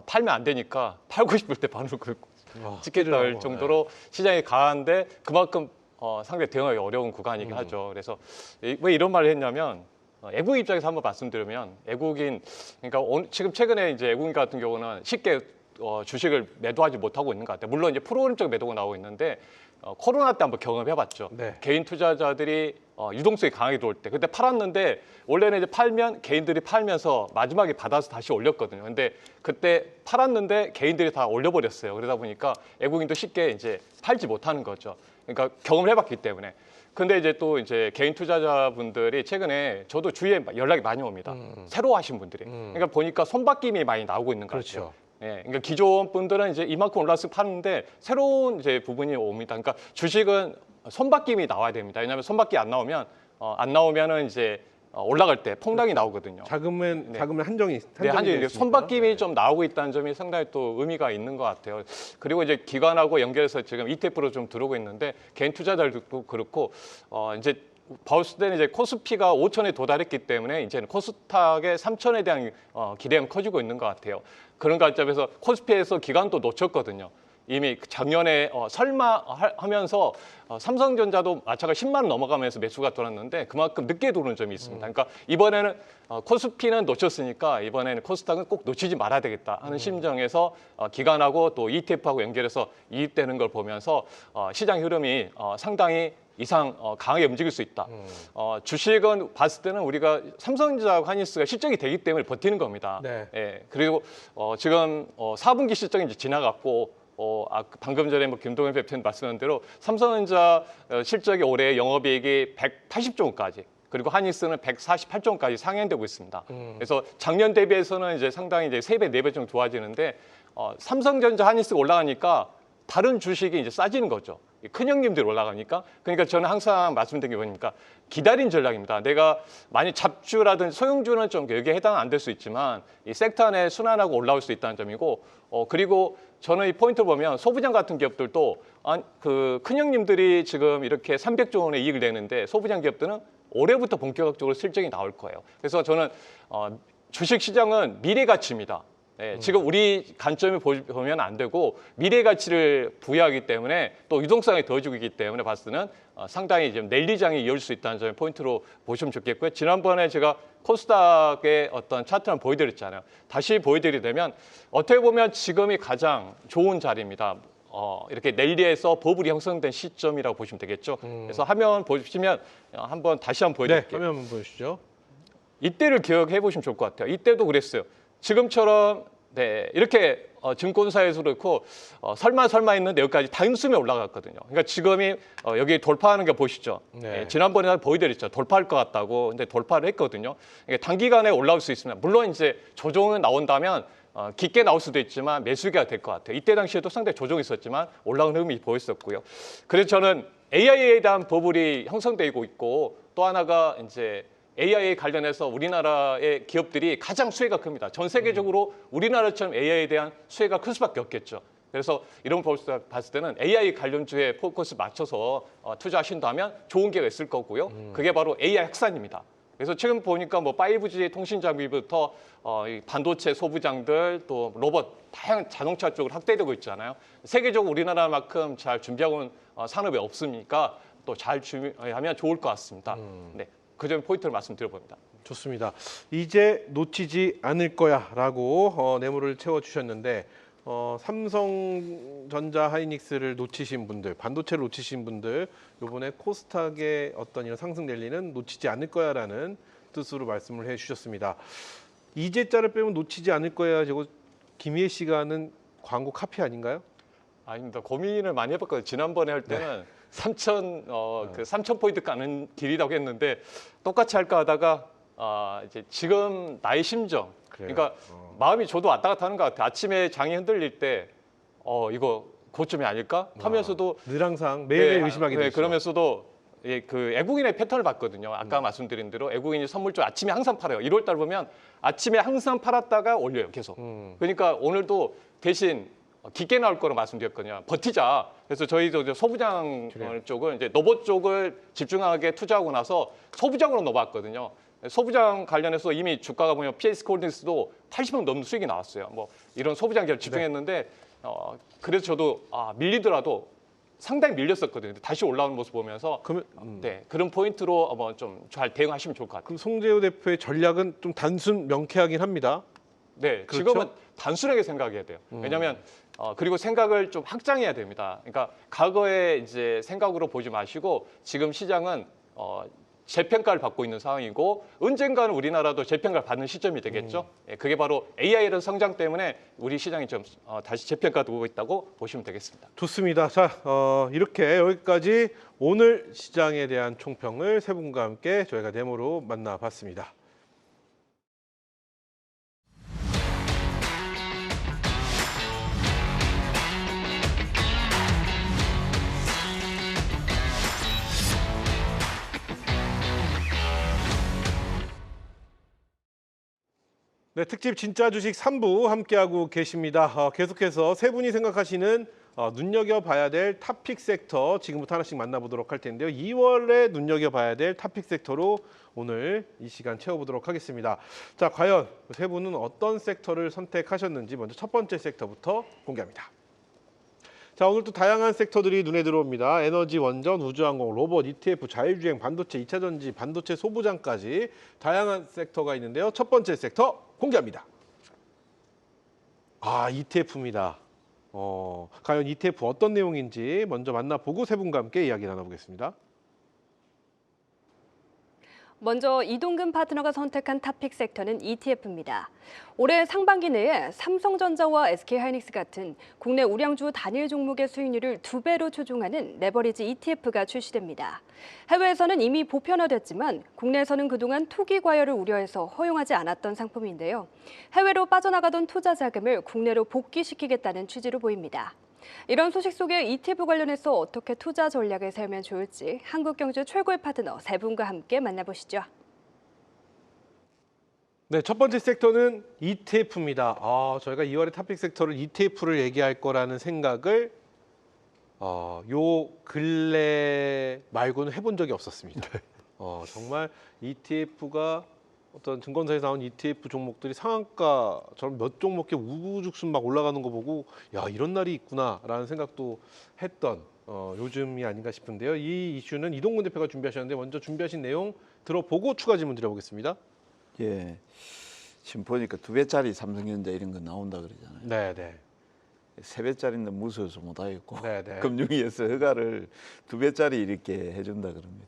팔면 안 되니까 팔고 싶을 때 바늘을 긁고 찍겠다 할 찌르라고. 정도로 시장이 강한데 그만큼 상당히 대응하기 어려운 구간이긴 하죠. 그래서 왜 이런 말을 했냐면 애국 입장에서 한번 말씀드리면 애국인 그러니까 지금 최근에 이제 애국인 같은 경우는 쉽게 주식을 매도하지 못하고 있는 것 같아요. 물론 이제 프로그램적 매도가 나오고 있는데 코로나 때 한번 경험해봤죠. 네. 개인 투자자들이 유동성이 강하게 들어올 때 그때 팔았는데 원래는 이제 팔면 개인들이 팔면서 마지막에 받아서 다시 올렸거든요. 근데 그때 팔았는데 개인들이 다 올려버렸어요. 그러다 보니까 애국인도 쉽게 이제 팔지 못하는 거죠. 그러니까 경험을 해봤기 때문에. 근데 이제 또 이제 개인 투자자분들이 최근에 저도 주위에 연락이 많이 옵니다. 새로 하신 분들이. 그러니까 보니까 손바뀜이 많이 나오고 있는 것 같아요. 그렇죠. 예, 그러니까 기존 분들은 이제 이만큼 올랐으면 파는데 새로운 이제 부분이 옵니다. 그러니까 주식은 손바뀜이 나와야 됩니다. 왜냐하면 손바뀜 안 나오면은 이제 올라갈 때 폭락이 나오거든요. 자금은 한정이 한정이 손바뀜이 좀 나오고 있다는 점이 상당히 또 의미가 있는 것 같아요. 그리고 이제 기관하고 연결해서 지금 ETF로 좀 들어오고 있는데 개인 투자자들도 그렇고 이제 봤을 때는 이제 코스피가 5천에 도달했기 때문에 이제는 코스닥의 3천에 대한 기대감 커지고 있는 것 같아요. 그런 관점에서 코스피에서 기간도 놓쳤거든요. 이미 작년에 설마 하면서 삼성전자도 마찬가지 10만 원 넘어가면서 매수가 돌았는데 그만큼 늦게 도는 점이 있습니다. 그러니까 이번에는 코스피는 놓쳤으니까 이번에는 코스닥은 꼭 놓치지 말아야 되겠다 하는 심정에서 기간하고 또 ETF하고 연결해서 이입되는 걸 보면서 시장 흐름이 상당히 이상 강하게 움직일 수 있다. 주식은 봤을 때는 우리가 삼성전자하고 한일스가 실적이 되기 때문에 버티는 겁니다. 네. 예, 그리고 지금 4분기 실적이 이제 지나갔고 방금 전에 뭐 김동현 대표님 말씀한 대로 삼성전자 실적이 올해 영업이익이 180조 원까지 그리고 한일스는 148조 원까지 상향되고 있습니다. 그래서 작년 대비해서는 이제 상당히 이제 3배, 4배 정도 좋아지는데 삼성전자, 한일스가 올라가니까 다른 주식이 이제 싸지는 거죠. 큰 형님들이 올라가니까. 그러니까 저는 항상 말씀드린 게 뭐니까 기다린 전략입니다. 내가 만약 잡주라든지 소형주는 좀 여기에 해당 안 될 수 있지만 이 섹터 내 순환하고 올라올 수 있다는 점이고 그리고 저는 이 포인트를 보면 소부장 같은 기업들도 그 큰 형님들이 지금 이렇게 300조 원의 이익을 내는데 소부장 기업들은 올해부터 본격적으로 실적이 나올 거예요. 그래서 저는 주식 시장은 미래 가치입니다. 네, 지금 우리 관점을 보면 안 되고 미래 가치를 부여하기 때문에 또 유동성이 더 주기 때문에 봤을 때는 상당히 좀 랠리장이 이어질 수 있다는 점을 포인트로 보시면 좋겠고요. 지난번에 제가 코스닥의 어떤 차트를 보여드렸잖아요. 다시 보여드리려면 어떻게 보면 지금이 가장 좋은 자리입니다. 이렇게 랠리에서 버블이 형성된 시점이라고 보시면 되겠죠. 그래서 화면 보시면 한번 다시 한번 네, 보여드릴게요. 화면 한번 보여주시죠. 이때를 기억해 보시면 좋을 것 같아요. 이때도 그랬어요. 지금처럼 이렇게 증권사에서 그렇고 설마 했는데 여기까지 단숨에 올라갔거든요. 그러니까 지금이 여기 돌파하는 게 보시죠. 네. 지난번에 보여드렸죠. 돌파할 것 같다고. 근데 돌파를 했거든요. 그러니까 단기간에 올라올 수 있습니다. 물론 이제 조정은 나온다면 깊게 나올 수도 있지만 매수기가 될 것 같아요. 이때 당시에도 상당히 조정이 있었지만 올라오는 흐름이 보였었고요. 그래서 저는 AI에 대한 버블이 형성되고 있고 또 하나가 이제 AI 관련해서 우리나라의 기업들이 가장 수혜가 큽니다. 전 세계적으로 우리나라처럼 AI에 대한 수혜가 클 수밖에 없겠죠. 그래서 이런 걸 봤을 때는 AI 관련주에 포커스 맞춰서 투자하신다면 좋은 기회가 있을 거고요. 그게 바로 AI 확산입니다. 그래서 지금 보니까 뭐 5G 통신 장비부터 이 반도체 소부장들 또 로봇 다양한 자동차 쪽으로 확대되고 있잖아요. 세계적으로 우리나라만큼 잘 준비하고 있는 산업이 없으니까 또 잘 준비하면 좋을 것 같습니다. 네. 그 점 포인트를 말씀드려봅니다. 좋습니다. 이제 놓치지 않을 거야라고 내물을 채워주셨는데 삼성전자 하이닉스를 놓치신 분들, 반도체를 놓치신 분들 이번에 코스닥의 어떤 이런 상승 랠리는 놓치지 않을 거야라는 뜻으로 말씀을 해주셨습니다. 이제자를 빼면 놓치지 않을 거야. 저거 김희애 씨가 하는 광고 카피 아닌가요? 아닙니다. 고민을 많이 해봤거든요. 지난번에 할 때는 3,000 포인트 가는 길이라고 했는데 똑같이 할까 하다가 이제 지금 나의 심정, 그래요? 그러니까 마음이 저도 왔다 갔다 하는 것 같아요. 아침에 장이 흔들릴 때 이거 고점이 아닐까 하면서도 늘 항상 매일매일 네, 의심하게 네, 되죠. 그러면서도 그 애국인의 패턴을 봤거든요. 아까 말씀드린 대로 애국인이 선물 쪽 아침에 항상 팔아요. 1월 달 보면 아침에 항상 팔았다가 올려요. 계속. 그러니까 오늘도 대신 깊게 나올 거로 말씀드렸거든요. 버티자. 그래서 저희도 이제 소부장 쪽을 이제 로봇 쪽을 집중하게 투자하고 나서 소부장으로 넣어봤거든요. 소부장 관련해서 이미 주가가 보면 PS홀딩스도 80% 넘는 수익이 나왔어요. 뭐 이런 소부장 기업 집중했는데 그래서 저도 밀리더라도 상당히 밀렸었거든요. 근데 다시 올라오는 모습 보면서 네, 그런 포인트로 한번 좀 잘 대응하시면 좋을 것 같아요. 그럼 송재호 대표의 전략은 좀 단순 명쾌하긴 합니다. 네, 그렇죠? 지금은 단순하게 생각해야 돼요. 왜냐하면 그리고 생각을 좀 확장해야 됩니다. 그러니까 과거에 이제 생각으로 보지 마시고 지금 시장은 재평가를 받고 있는 상황이고 언젠가는 우리나라도 재평가를 받는 시점이 되겠죠. 예, 그게 바로 AI의 성장 때문에 우리 시장이 좀 다시 재평가되고 있다고 보시면 되겠습니다. 좋습니다. 자, 이렇게 여기까지 오늘 시장에 대한 총평을 세 분과 함께 저희가 데모로 만나봤습니다. 네, 특집 진짜 주식 3부 함께하고 계십니다. 계속해서 세 분이 생각하시는 눈여겨봐야 될 탑픽 섹터 지금부터 하나씩 만나보도록 할 텐데요. 2월에 눈여겨봐야 될 탑픽 섹터로 오늘 이 시간 채워보도록 하겠습니다. 자, 과연 세 분은 어떤 섹터를 선택하셨는지 먼저 첫 번째 섹터부터 공개합니다. 자, 오늘 또 다양한 섹터들이 눈에 들어옵니다. 에너지, 원전, 우주항공, 로봇, ETF, 자율주행, 반도체, 2차 전지, 반도체 소부장까지 다양한 섹터가 있는데요. 첫 번째 섹터 공개합니다. ETF입니다. 과연 ETF 어떤 내용인지 먼저 만나보고 세 분과 함께 이야기 나눠보겠습니다. 먼저 이동근 파트너가 선택한 탑픽 섹터는 ETF입니다. 올해 상반기 내에 삼성전자와 SK하이닉스 같은 국내 우량주 단일 종목의 수익률을 2배로 조종하는 레버리지 ETF가 출시됩니다. 해외에서는 이미 보편화됐지만 국내에서는 그동안 투기 과열을 우려해서 허용하지 않았던 상품인데요. 해외로 빠져나가던 투자 자금을 국내로 복귀시키겠다는 취지로 보입니다. 이런 소식 속에 ETF 관련해서 어떻게 투자 전략을 세우면 좋을지 한국경제 최고의 파트너 세 분과 함께 만나보시죠. 네, 첫 번째 섹터는 ETF입니다. 저희가 2월에 탑픽 섹터를 ETF를 얘기할 거라는 생각을 요 근래 말고는 해본 적이 없었습니다. 정말 ETF가 어떤 증권사에서 나온 ETF 종목들이 상한가처럼 몇 종목에 우후죽순 막 올라가는 거 보고 야, 이런 날이 있구나라는 생각도 했던 요즘이 아닌가 싶은데요. 이 이슈는 이동근 대표가 준비하셨는데 먼저 준비하신 내용 들어보고 추가 질문 드려보겠습니다. 예, 지금 보니까 2배짜리 삼성전자 이런 거 나온다 그러잖아요. 네, 네. 3배짜리는 무서워서 못 하겠고 네, 네. 금융위에서 허가를 2배짜리 이렇게 해준다 그럽니다.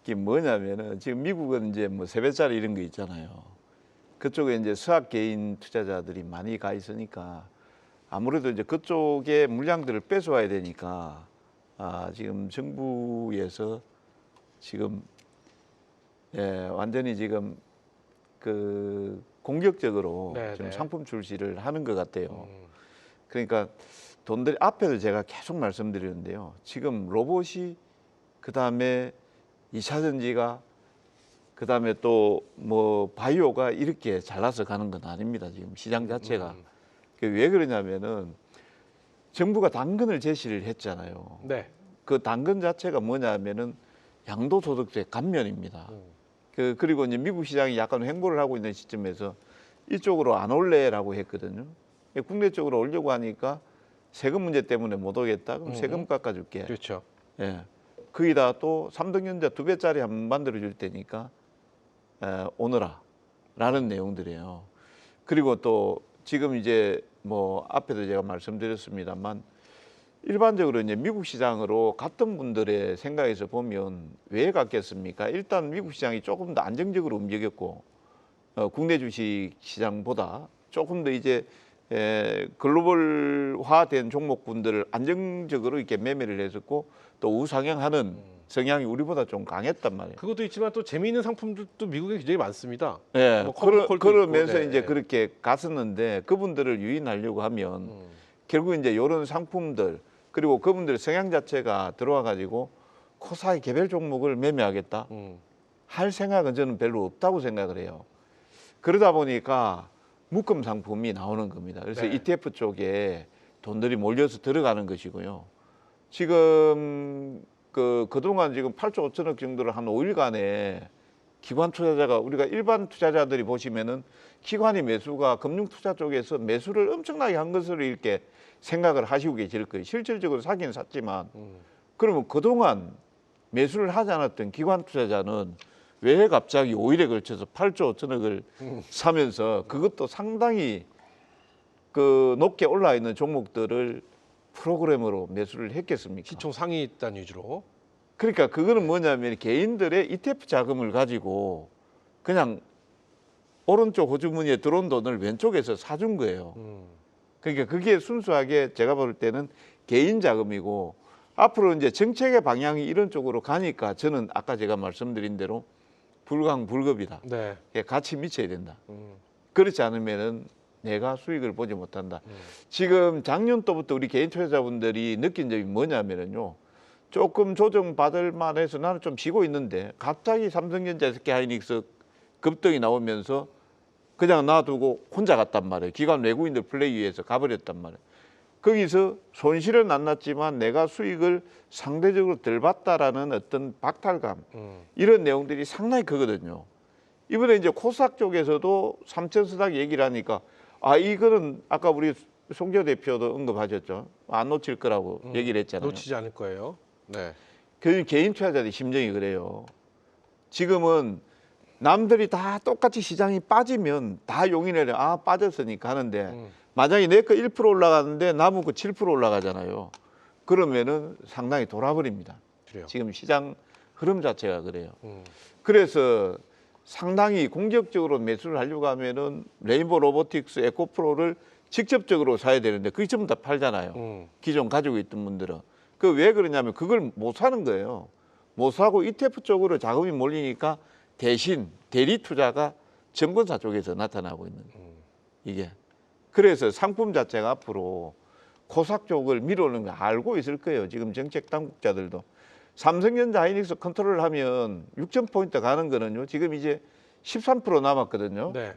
이게 뭐냐면은 지금 미국은 이제 뭐 3배짜리 이런 거 있잖아요. 그쪽에 이제 수학 개인 투자자들이 많이 가 있으니까 아무래도 이제 그쪽에 물량들을 뺏어와야 되니까 지금 정부에서 지금 완전히 지금 그 공격적으로 네, 좀 네. 상품 출시를 하는 것 같아요. 그러니까 돈들이 앞에도 제가 계속 말씀드리는데요. 지금 로봇이 그다음에 2차 전지가 그다음에 또 뭐 바이오가 이렇게 잘나서 가는 건 아닙니다. 지금 시장 자체가. 왜 그러냐면은 정부가 당근을 제시를 했잖아요. 네. 그 당근 자체가 뭐냐면은 양도소득세 감면입니다. 그리고 이제 미국 시장이 약간 횡보를 하고 있는 시점에서 이쪽으로 안 올래라고 했거든요. 국내 쪽으로 오려고 하니까 세금 문제 때문에 못 오겠다. 그럼 세금 깎아줄게. 그렇죠. 예. 거기다 또 삼성전자 2배짜리 한번 만들어줄 테니까 오너라라는 내용들이에요. 그리고 또 지금 이제 뭐 앞에도 제가 말씀드렸습니다만 일반적으로 이제 미국 시장으로 갔던 분들의 생각에서 보면 왜 갔겠습니까? 일단 미국 시장이 조금 더 안정적으로 움직였고 국내 주식 시장보다 조금 더 이제 글로벌화된 종목군들을 안정적으로 이렇게 매매를 했었고 또 우상향하는 성향이 우리보다 좀 강했단 말이에요. 그것도 있지만 또 재미있는 상품들도 미국에 굉장히 많습니다. 네, 뭐 커브콜도 그러면서 있고, 네, 이제 네. 그렇게 갔었는데 그분들을 유인하려고 하면 결국 이제 이런 상품들 그리고 그분들의 성향 자체가 들어와 가지고 코사의 개별 종목을 매매하겠다 할 생각은 저는 별로 없다고 생각을 해요. 그러다 보니까 묶음 상품이 나오는 겁니다. 그래서 네. ETF 쪽에 돈들이 몰려서 들어가는 것이고요. 지금 그동안 지금 8조 5천억 정도를 한 5일간에 기관 투자자가 우리가 일반 투자자들이 보시면은 기관이 매수가 금융 투자 쪽에서 매수를 엄청나게 한 것으로 이렇게 생각을 하시고 계실 거예요. 실질적으로 사긴 샀지만 그러면 그동안 매수를 하지 않았던 기관 투자자는 왜 갑자기 5일에 걸쳐서 8조 5천억을 사면서 그것도 상당히 높게 올라 있는 종목들을 프로그램으로 매수를 했겠습니까? 시총 상위 단 위주로. 그러니까 그거는 뭐냐면 개인들의 ETF 자금을 가지고 그냥 오른쪽 호주머니에 들어온 돈을 왼쪽에서 사준 거예요. 그러니까 그게 순수하게 제가 볼 때는 개인 자금이고 앞으로 이제 정책의 방향이 이런 쪽으로 가니까 저는 아까 제가 말씀드린 대로 불강불급이다. 네. 같이 미쳐야 된다. 그렇지 않으면은 내가 수익을 보지 못한다. 지금 작년도부터 우리 개인 투자자분들이 느낀 점이 뭐냐면은요. 조금 조정받을 만해서 나는 좀 쉬고 있는데 갑자기 삼성전자, SK하이닉스 급등이 나오면서 그냥 놔두고 혼자 갔단 말이에요. 기관 외국인들 플레이에서 가버렸단 말이에요. 거기서 손실은 안 났지만 내가 수익을 상대적으로 덜 봤다라는 어떤 박탈감 이런 내용들이 상당히 크거든요. 이번에 이제 코스닥 쪽에서도 삼천스닥 얘기를 하니까 이거는 아까 우리 송재호 대표도 언급하셨죠. 안 놓칠 거라고 얘기를 했잖아요. 놓치지 않을 거예요. 네. 그 개인 투자자들의 심정이 그래요. 지금은 남들이 다 똑같이 시장이 빠지면 다 용인을 빠졌으니까 하는데 만약에 내 거 1% 올라가는데 남은 거 7% 올라가잖아요. 그러면은 상당히 돌아버립니다. 그래요. 지금 시장 흐름 자체가 그래요. 그래서 상당히 공격적으로 매수를 하려고 하면은 레인보우 로보틱스, 에코프로를 직접적으로 사야 되는데 그게 전부 다 팔잖아요. 기존 가지고 있던 분들은. 그 왜 그러냐면 그걸 못 사는 거예요. 못 사고 ETF 쪽으로 자금이 몰리니까 대신 대리 투자가 증권사 쪽에서 나타나고 있는 거예요. 이게. 그래서 상품 자체가 앞으로 코스닥 쪽을 밀어오는 거 알고 있을 거예요. 지금 정책 당국자들도. 삼성전자 하이닉스 컨트롤을 하면 6,000포인트 가는 거는요. 지금 이제 13% 남았거든요. 네.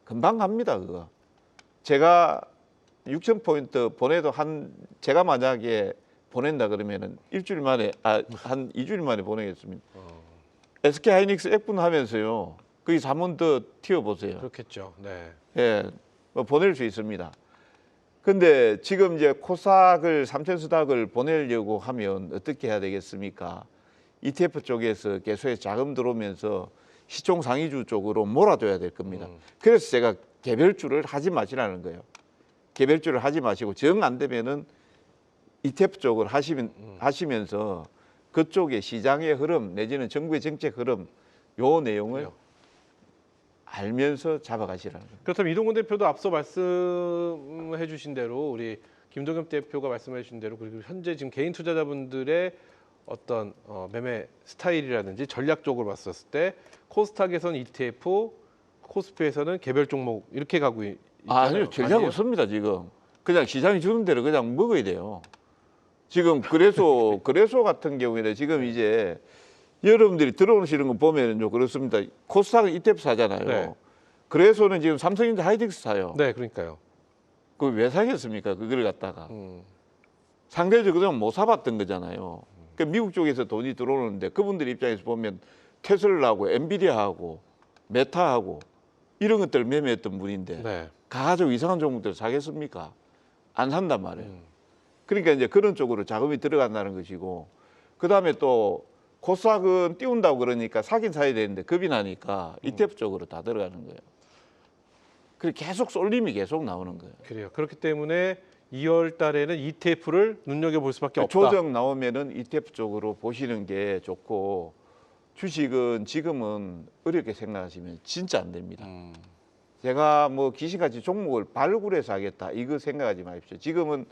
금방 갑니다, 그거. 제가 6,000포인트 보내도 제가 만약에 보낸다 그러면은 일주일 만에, 한 2주일 만에 보내겠습니다. SK 하이닉스 액분 하면서요. 거기 3원 더 튀어보세요. 그렇겠죠. 네. 예, 뭐 보낼 수 있습니다. 근데 지금 이제 코스닥을 삼천스닥을 보내려고 하면 어떻게 해야 되겠습니까? ETF 쪽에서 계속해서 자금 들어오면서 시총 상위주 쪽으로 몰아줘야 될 겁니다. 그래서 제가 개별주를 하지 마시라는 거예요. 개별주를 하지 마시고 정 안 되면은 ETF 쪽을 하시면서 그쪽의 시장의 흐름 내지는 정부의 정책 흐름 요 내용을 그래요. 알면서 잡아가시라는 거예요. 그렇다면 이동근 대표도 앞서 말씀해 주신 대로 우리 김동겸 대표가 말씀해 주신 대로 그리고 현재 지금 개인 투자자분들의 어떤 매매 스타일이라든지 전략적으로 봤었을 때 코스닥에서는 ETF, 코스피에서는 개별 종목 이렇게 가고 있잖아요. 아니요, 전략 아니에요? 없습니다 지금. 그냥 시장이 주는 대로 그냥 먹어야 돼요. 지금 그래서 같은 경우에는 지금 이제 여러분들이 들어오시는 거 보면요 그렇습니다. 코스닥은 ETF 사잖아요. 네. 그래서는 지금 삼성전자 하이닉스 사요. 네, 그러니까요. 그걸 왜 사겠습니까? 그걸 갖다가 상대적으로 못 사봤던 거잖아요. 그 미국 쪽에서 돈이 들어오는데 그분들 입장에서 보면 테슬라하고 엔비디아하고 메타하고 이런 것들 매매했던 분인데 네. 가가지고 이상한 종목들 사겠습니까? 안 산단 말이에요. 그러니까 이제 그런 쪽으로 자금이 들어간다는 것이고 그 다음에 또 코스닥은 띄운다고 그러니까 사긴 사야 되는데 겁이 나니까 ETF 쪽으로 다 들어가는 거예요. 그래 계속 쏠림이 계속 나오는 거예요. 그래요. 그렇기 때문에 2월 달에는 ETF를 눈여겨볼 수밖에 없다. 조정 나오면은 ETF 쪽으로 보시는 게 좋고 주식은 지금은 어렵게 생각하시면 진짜 안 됩니다. 제가 뭐 귀신같이 종목을 발굴해서 하겠다 이거 생각하지 마십시오. 지금은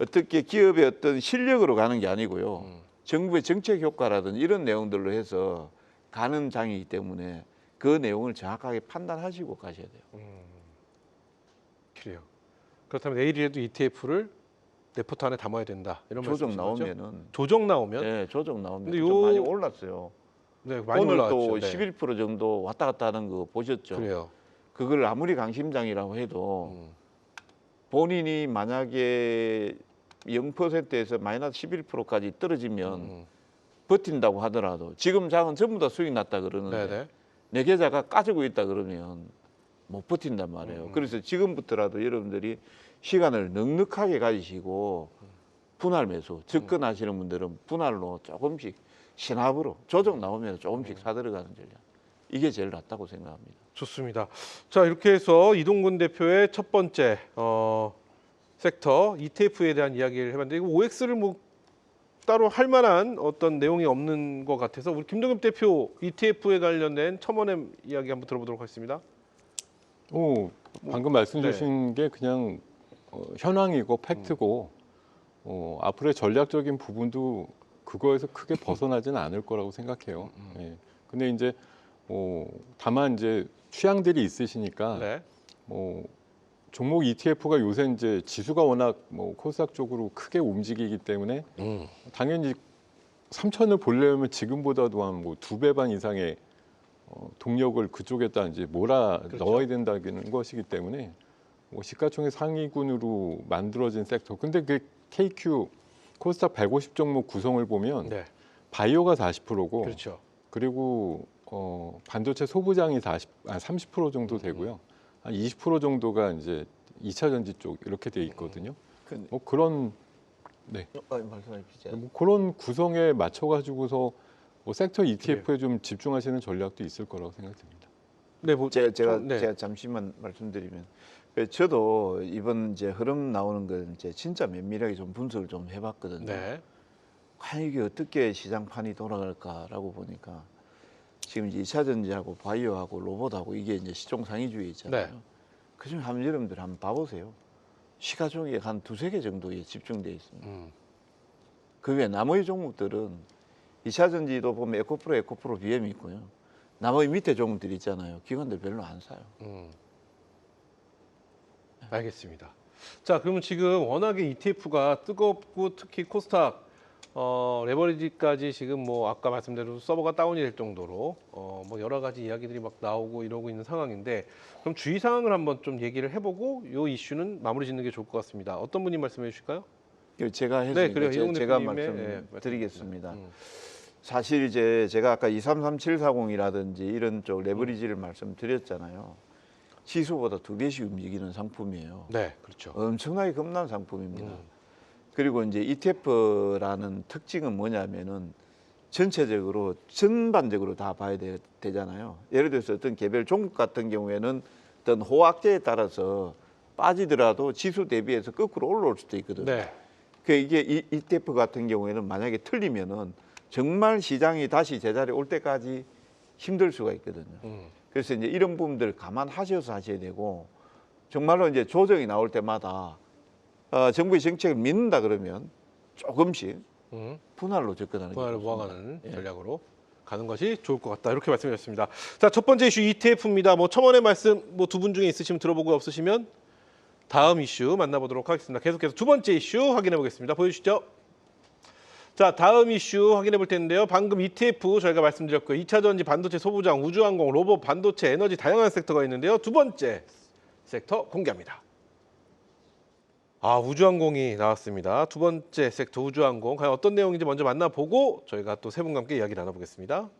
어떻게 기업의 어떤 실력으로 가는 게 아니고요. 정부의 정책 효과라든지 이런 내용들로 해서 가는 장이기 때문에 그 내용을 정확하게 판단하시고 가셔야 돼요. 그래요. 그렇다면 내일이라도 ETF를 내 포트 안에 담아야 된다. 이런 조정 말씀이신 거죠? 나오면은 조정 나오면 네, 조정 나오면 근데 좀 요- 많이 올랐어요. 네, 많이 오늘 올라왔죠. 또 네. 11% 정도 왔다 갔다 하는 거 보셨죠? 그래요. 그걸 아무리 강심장이라고 해도 본인이 만약에 0%에서 마이너스 11%까지 떨어지면 버틴다고 하더라도 지금 장은 전부 다 수익 났다 그러는데 네네. 내 계좌가 까지고 있다 그러면 못 버틴단 말이에요. 그래서 지금부터라도 여러분들이 시간을 넉넉하게 가지시고 분할 매수, 접근하시는 분들은 분할로 조금씩 신압으로 조정 나오면 조금씩 사들어가는 전략. 이게 제일 낫다고 생각합니다. 좋습니다. 자, 이렇게 해서 이동근 대표의 첫 번째 섹터 ETF에 대한 이야기를 해봤는데 이거 OX를 뭐 따로 할 만한 어떤 내용이 없는 것 같아서 우리 김동겸 대표 ETF에 관련된 첨언의 이야기 한번 들어보도록 하겠습니다. 방금 말씀 주신 게 그냥 현황이고 팩트고 앞으로의 전략적인 부분도 그거에서 크게 벗어나지는 않을 거라고 생각해요. 예. 근데 이제 다만 이제 취향들이 있으시니까 네. 종목 ETF가 요새 이제 지수가 워낙 코스닥 쪽으로 크게 움직이기 때문에 당연히 3천을 보려면 지금보다도 한 2배 반 이상의 동력을 그쪽에다 이제 몰아 그렇죠. 넣어야 된다는 것이기 때문에 뭐 시가총액 상위군으로 만들어진 섹터. 근데 그 KQ 코스닥 150 종목 구성을 보면 네. 바이오가 40%고 그렇죠. 그리고 반도체 소부장이 30% 정도 되고요. 한 20% 정도가 이제 2차 전지 쪽 이렇게 돼 있거든요. 뭐 그런 말씀해 주세요. 뭐 그런 구성에 맞춰 가지고서 뭐 섹터 ETF에 좀 집중하시는 전략도 있을 거라고 생각됩니다. 네, 뭐 제가 잠시만 말씀드리면 저도 이번 이제 흐름 나오는 걸 이제 진짜 면밀하게 좀 분석을 좀 해봤거든요. 네. 과연 이게 어떻게 시장판이 돌아갈까라고 보니까 지금 이제 2차 전지하고 바이오하고 로봇하고 이게 이제 시종 상위주에 있잖아요. 네. 그중에 여러분들 한번 봐보세요. 시가총액 한 2-3개 정도에 집중돼 있습니다. 그 외에 나머지 종목들은 2차 전지도 보면 에코프로 BM이 있고요. 나머지 밑에 종목들이 있잖아요. 기관들 별로 안 사요. 알겠습니다. 자, 그러면 지금 워낙에 ETF가 뜨겁고 특히 코스닥 레버리지까지 지금 뭐 아까 말씀대로 서버가 다운이 될 정도로 뭐 여러 가지 이야기들이 막 나오고 이러고 있는 상황인데 그럼 주의 사항을 한번 좀 얘기를 해보고 이 이슈는 마무리 짓는 게 좋을 것 같습니다. 어떤 분이 말씀해 주실까요? 제가 했으니까 그래요. 이동훈 제가 대표님의, 말씀드리겠습니다. 사실 이제 제가 아까 233740이라든지 이런 쪽 레버리지를 말씀드렸잖아요. 지수보다 2배씩 움직이는 상품이에요. 네, 그렇죠. 엄청나게 겁난 상품입니다. 그리고 이제 ETF라는 특징은 뭐냐면은 전체적으로 전반적으로 다 봐야 되잖아요. 예를 들어서 어떤 개별 종목 같은 경우에는 어떤 호황제에 따라서 빠지더라도 지수 대비해서 거꾸로 올라올 수도 있거든요. 네. 그 이게 ETF 같은 경우에는 만약에 틀리면은 정말 시장이 다시 제자리에 올 때까지 힘들 수가 있거든요. 그래서 이제 이런 부분들 감안하셔서 하셔야 되고 정말로 이제 조정이 나올 때마다 정부의 정책을 믿는다 그러면 조금씩 분할로 접근하는 게 분할을 좋습니다. 모아가는 예. 전략으로 가는 것이 좋을 것 같다. 이렇게 말씀드렸습니다. 자, 첫 번째 이슈 ETF입니다. 뭐 첨언의 말씀 뭐 두 분 중에 있으시면 들어보고 없으시면 다음 이슈 만나보도록 하겠습니다. 계속해서 두 번째 이슈 확인해 보겠습니다. 보여주시죠. 자, 다음 이슈 확인해 볼 텐데요. 방금 ETF 저희가 말씀드렸고요. 2차 전지, 반도체, 소부장, 우주항공, 로봇, 반도체, 에너지 다양한 섹터가 있는데요. 두 번째 섹터 공개합니다. 우주항공이 나왔습니다. 두 번째 섹터 우주항공. 과연 어떤 내용인지 먼저 만나보고 저희가 또 세 분과 함께 이야기 나눠보겠습니다.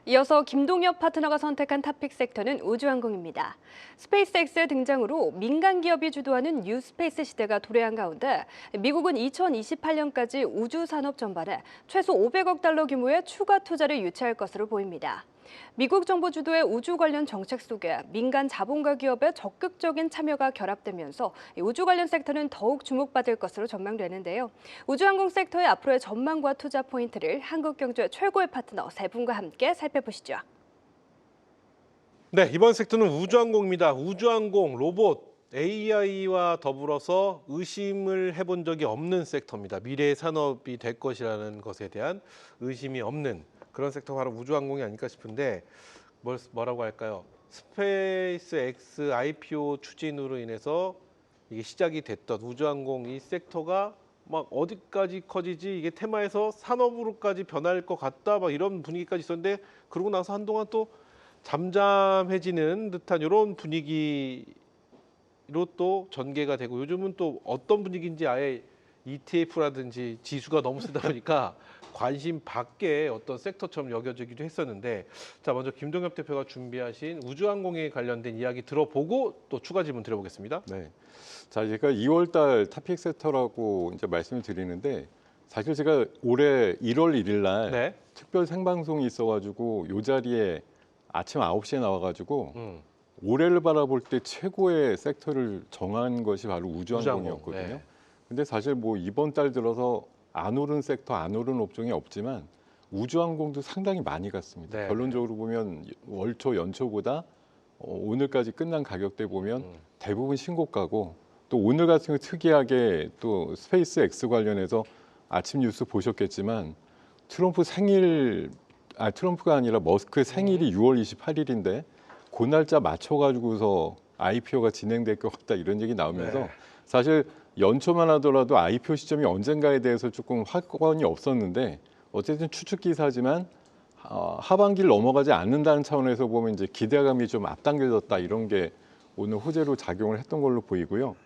이어서 김동엽 파트너가 선택한 탑픽 섹터는 우주항공입니다. 스페이스X의 등장으로 민간 기업이 주도하는 뉴스페이스 시대가 도래한 가운데 미국은 2028년까지 우주 산업 전반에 최소 500억 달러 규모의 추가 투자를 유치할 것으로 보입니다. 미국 정부 주도의 우주 관련 정책 속에 민간 자본과 기업의 적극적인 참여가 결합되면서 우주 관련 섹터는 더욱 주목받을 것으로 전망되는데요. 우주항공 섹터의 앞으로의 전망과 투자 포인트를 한국경제 최고의 파트너 세 분과 함께 살펴보시죠. 네, 이번 섹터는 우주항공입니다. 우주항공, 로봇, AI와 더불어서 의심을 해본 적이 없는 섹터입니다. 미래의 산업이 될 것이라는 것에 대한 의심이 없는 그런 섹터가 바로 우주항공이 아닐까 싶은데 뭐라고 할까요? 스페이스 X IPO 추진으로 인해서 이게 시작이 됐던 우주항공 이 섹터가 막 어디까지 커지지 이게 테마에서 산업으로까지 변할 것 같다 막 이런 분위기까지 있었는데 그러고 나서 한동안 또 잠잠해지는 듯한 이런 분위기로 또 전개가 되고 요즘은 또 어떤 분위기인지 아예 ETF라든지 지수가 너무 쓰다 보니까 관심 밖의 어떤 섹터처럼 여겨지기도 했었는데 자 먼저 김동엽 대표가 준비하신 우주항공에 관련된 이야기 들어보고 또 추가 질문 드려보겠습니다. 네. 자, 제가 2월달 탑픽 섹터라고 이제 말씀을 드리는데 사실 제가 올해 1월 1일 날 네. 특별 생방송이 있어가지고 이 자리에 아침 9시에 나와가지고 올해를 바라볼 때 최고의 섹터를 정한 것이 바로 우주항공이었거든요. 우주항공, 네. 근데 사실 뭐 이번 달 들어서 안 오른 섹터, 안 오른 업종이 없지만 우주항공도 상당히 많이 갔습니다. 네. 결론적으로 보면 월초, 연초보다 오늘까지 끝난 가격대 보면 대부분 신고가고 또 오늘 같은 경우 특이하게 또 스페이스 X 관련해서 아침 뉴스 보셨겠지만 트럼프가 아니라 머스크의 생일이 6월 28일인데 그 날짜 맞춰가지고서 IPO가 진행될 것 같다 이런 얘기 나오면서 네. 사실 연초만 하더라도 IPO 시점이 언젠가에 대해서 조금 확언이 없었는데 어쨌든 추측 기사지만 하반기를 넘어가지 않는다는 차원에서 보면 이제 기대감이 좀 앞당겨졌다 이런 게 오늘 호재로 작용을 했던 걸로 보이고요.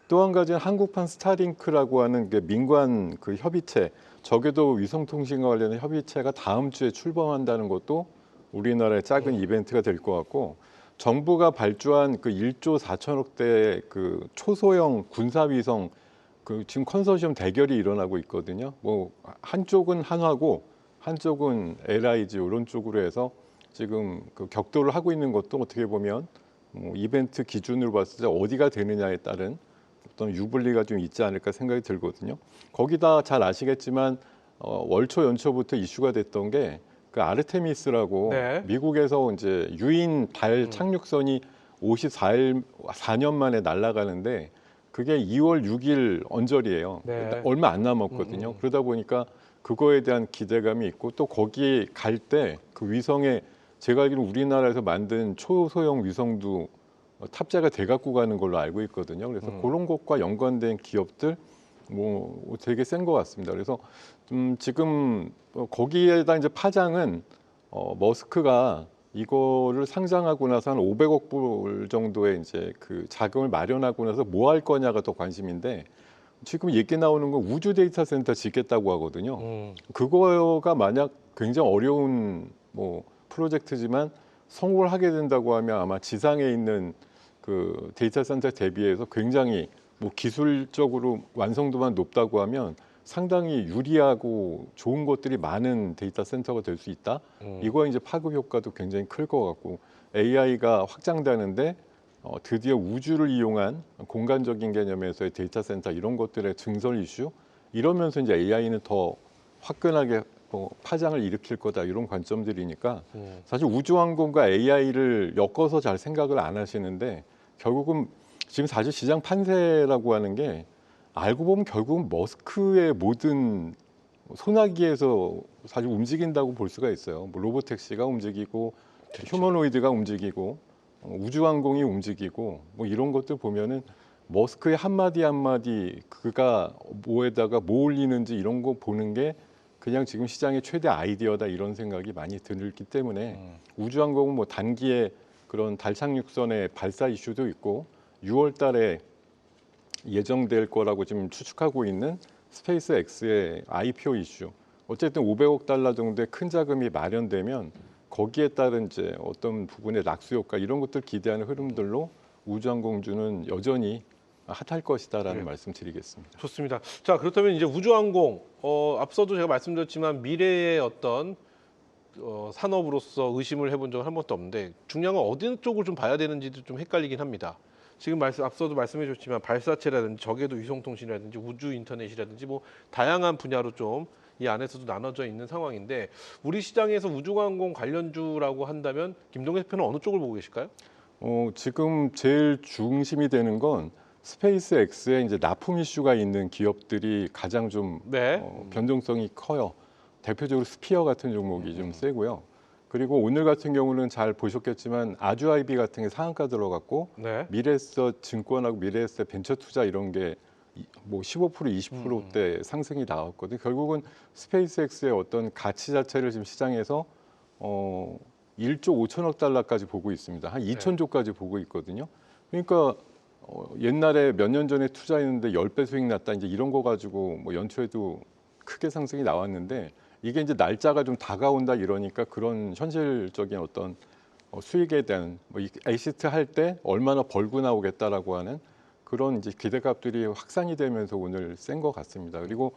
또 한 가지는 한국판 스타링크라고 하는 게 민관 그 협의체, 저궤도 위성통신과 관련된 협의체가 다음 주에 출범한다는 것도 우리나라의 작은 이벤트가 될 것 같고, 정부가 발주한 그 1조 4천억대 그 초소형 군사위성 그 지금 컨소시엄 대결이 일어나고 있거든요. 뭐 한쪽은 한화고 한쪽은 LIG 이런 쪽으로 해서 지금 그 격돌을 하고 있는 것도 어떻게 보면 뭐 이벤트 기준으로 봤을 때 어디가 되느냐에 따른 어떤 유불리가 좀 있지 않을까 생각이 들거든요. 거기다 잘 아시겠지만 월초 연초부터 이슈가 됐던 게 그 아르테미스라고 네. 미국에서 이제 유인 달 착륙선이 4년 만에 날아가는데 그게 2월 6일 언저리예요. 네. 얼마 안 남았거든요. 그러다 보니까 그거에 대한 기대감이 있고 또 거기 갈 때 그 위성에 제가 알기로 우리나라에서 만든 초소형 위성도 탑재가 돼 갖고 가는 걸로 알고 있거든요. 그래서 그런 것과 연관된 기업들 뭐 되게 센 것 같습니다. 그래서 지금 거기에다 이제 파장은 머스크가 이거를 상장하고 나서 한 500억 불 정도의 이제 그 자금을 마련하고 나서 뭐 할 거냐가 더 관심인데 지금 얘기 나오는 건 우주 데이터 센터 짓겠다고 하거든요. 그거가 만약 굉장히 어려운 뭐 프로젝트지만 성공을 하게 된다고 하면 아마 지상에 있는 그 데이터 센터 대비해서 굉장히 뭐 기술적으로 완성도만 높다고 하면 상당히 유리하고 좋은 것들이 많은 데이터 센터가 될 수 있다. 이거 이제 파급 효과도 굉장히 클 것 같고 AI가 확장되는데 드디어 우주를 이용한 공간적인 개념에서의 데이터 센터 이런 것들의 증설 이슈 이러면서 이제 AI는 더 화끈하게 파장을 일으킬 거다 이런 관점들이니까 사실 우주항공과 AI를 엮어서 잘 생각을 안 하시는데 결국은 지금 사실 시장 판세라고 하는 게 알고 보면 결국은 머스크의 모든 소나기에서 사실 움직인다고 볼 수가 있어요. 뭐 로보택시가 움직이고 휴머노이드가 움직이고 우주항공이 움직이고 뭐 이런 것들 보면은 머스크의 한마디 한마디 그가 뭐에다가 뭐 올리는지 이런 거 보는 게 그냥 지금 시장의 최대 아이디어다 이런 생각이 많이 들기 때문에 우주항공은 뭐 단기에 그런 달 착륙선의 발사 이슈도 있고 6월 달에 예정될 거라고 지금 추측하고 있는 스페이스 X의 IPO 이슈. 어쨌든 500억 달러 정도의 큰 자금이 마련되면 거기에 따른 이제 어떤 부분의 낙수 효과 이런 것들 기대하는 흐름들로 우주항공주는 여전히 핫할 것이다라는 말씀 드리겠습니다. 좋습니다. 자, 그렇다면 이제 우주항공 앞서도 제가 말씀드렸지만 미래의 어떤 산업으로서 의심을 해본 적은 한 번도 없는데 중요한 건 어느 쪽을 좀 봐야 되는지도 좀 헷갈리긴 합니다. 지금 앞서도 말씀해 주셨지만 발사체라든지 저궤도 위성통신이라든지 우주 인터넷이라든지 뭐 다양한 분야로 좀 이 안에서도 나눠져 있는 상황인데 우리 시장에서 우주항공 관련주라고 한다면 김동현 대표는 어느 쪽을 보고 계실까요? 지금 제일 중심이 되는 건 스페이스 X에 이제 납품 이슈가 있는 기업들이 가장 좀 네. 변동성이 커요. 대표적으로 스피어 같은 종목이 좀 세고요. 그리고 오늘 같은 경우는 잘 보셨겠지만 아주아이비 같은 게 상한가 들어갔고 네. 미래에셋 증권하고 미래에셋 벤처 투자 이런 게 뭐 15% 20%대 상승이 나왔거든요. 결국은 스페이스X의 어떤 가치 자체를 지금 시장에서 1조 5천억 달러까지 보고 있습니다. 한 2천조까지 보고 있거든요. 그러니까 옛날에 몇 년 전에 투자했는데 10배 수익 났다 이제 이런 거 가지고 뭐 연초에도 크게 상승이 나왔는데 이게 이제 날짜가 좀 다가온다 이러니까 그런 현실적인 어떤 수익에 대한 뭐 에이시트 할 때 얼마나 벌고 나오겠다라고 하는 그런 이제 기대값들이 확산이 되면서 오늘 센 것 같습니다. 그리고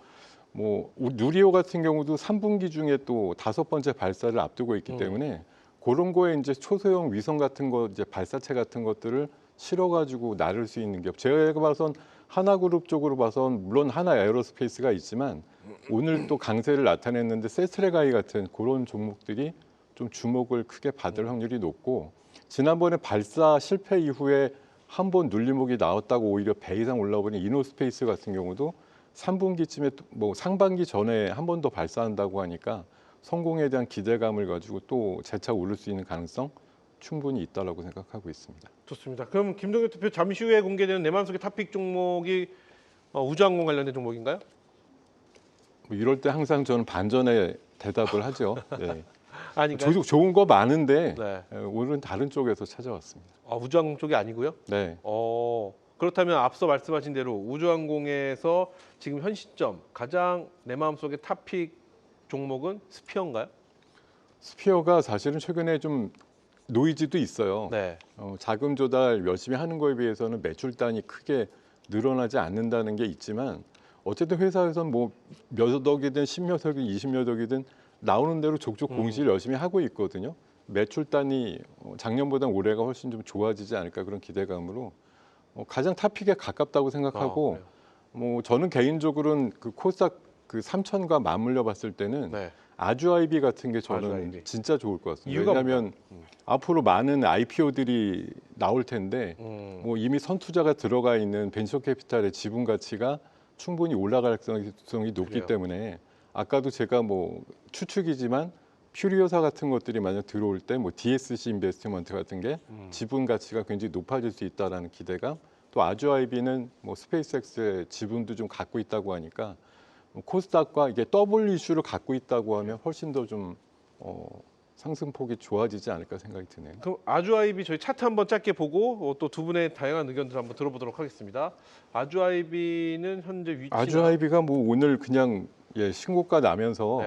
뭐 누리호 같은 경우도 3분기 중에 또 5번째 발사를 앞두고 있기 때문에 그런 거에 이제 초소형 위성 같은 거 이제 발사체 같은 것들을 실어가지고 나를 수 있는 기업. 제가 봐선 하나그룹 쪽으로 봐선 물론 하나 에어로스페이스가 있지만 오늘 또 강세를 나타냈는데 세트레가이 같은 그런 종목들이 좀 주목을 크게 받을 확률이 높고 지난번에 발사 실패 이후에 한 번 눌림목이 나왔다고 오히려 배 이상 올라오는 이노스페이스 같은 경우도 3분기쯤에 뭐 상반기 전에 한 번 더 발사한다고 하니까 성공에 대한 기대감을 가지고 또 재차 오를 수 있는 가능성 충분히 있다라고 생각하고 있습니다. 좋습니다. 그럼 김동현 대표 잠시 후에 공개되는 내 마음속의 탑픽 종목이 우주항공 관련된 종목인가요? 뭐 이럴 때 항상 저는 반전의 대답을 하죠. 네. 아닌가요? 좋은 거 많은데 네. 오늘은 다른 쪽에서 찾아왔습니다. 우주항공 쪽이 아니고요. 네. 그렇다면 앞서 말씀하신 대로 우주항공에서 지금 현 시점 가장 내 마음속에 탑픽 종목은 스피어인가요? 스피어가 사실은 최근에 좀 노이즈도 있어요. 네. 자금 조달 열심히 하는 거에 비해서는 매출단이 크게 늘어나지 않는다는 게 있지만 어쨌든 회사에서는 뭐 몇 억이든 10몇 억이든 20몇 억이든 나오는 대로 족족 공시를 열심히 하고 있거든요. 매출단이 작년보다 올해가 훨씬 좀 좋아지지 않을까 그런 기대감으로 가장 탑픽에 가깝다고 생각하고 그래요? 뭐 저는 개인적으로는 그 코스닥 그 3천과 맞물려 봤을 때는 네. 아주아이비 같은 게 저는 아주아이비. 진짜 좋을 것 같습니다. 이유가 왜냐하면 앞으로 많은 IPO들이 나올 텐데 뭐 이미 선투자가 들어가 있는 벤처 캐피탈의 지분 가치가 충분히 올라갈 가능성이 높기 그래요. 때문에 아까도 제가 뭐 추측이지만 퓨리오사 같은 것들이 만약 들어올 때 뭐 DSC 인베스트먼트 같은 게 지분 가치가 굉장히 높아질 수 있다라는 기대감, 또 아주아이비는 뭐 스페이스X의 지분도 좀 갖고 있다고 하니까 코스닥과 이게 더블 이슈를 갖고 있다고 하면 훨씬 더 좀 상승폭이 좋아지지 않을까 생각이 드네요. 그럼 아주아이비 저희 차트 한번 짧게 보고 또 두 분의 다양한 의견들 한번 들어보도록 하겠습니다. 아주아이비는 현재 위치가 아주아이비가 뭐 오늘 그냥 신고가 나면서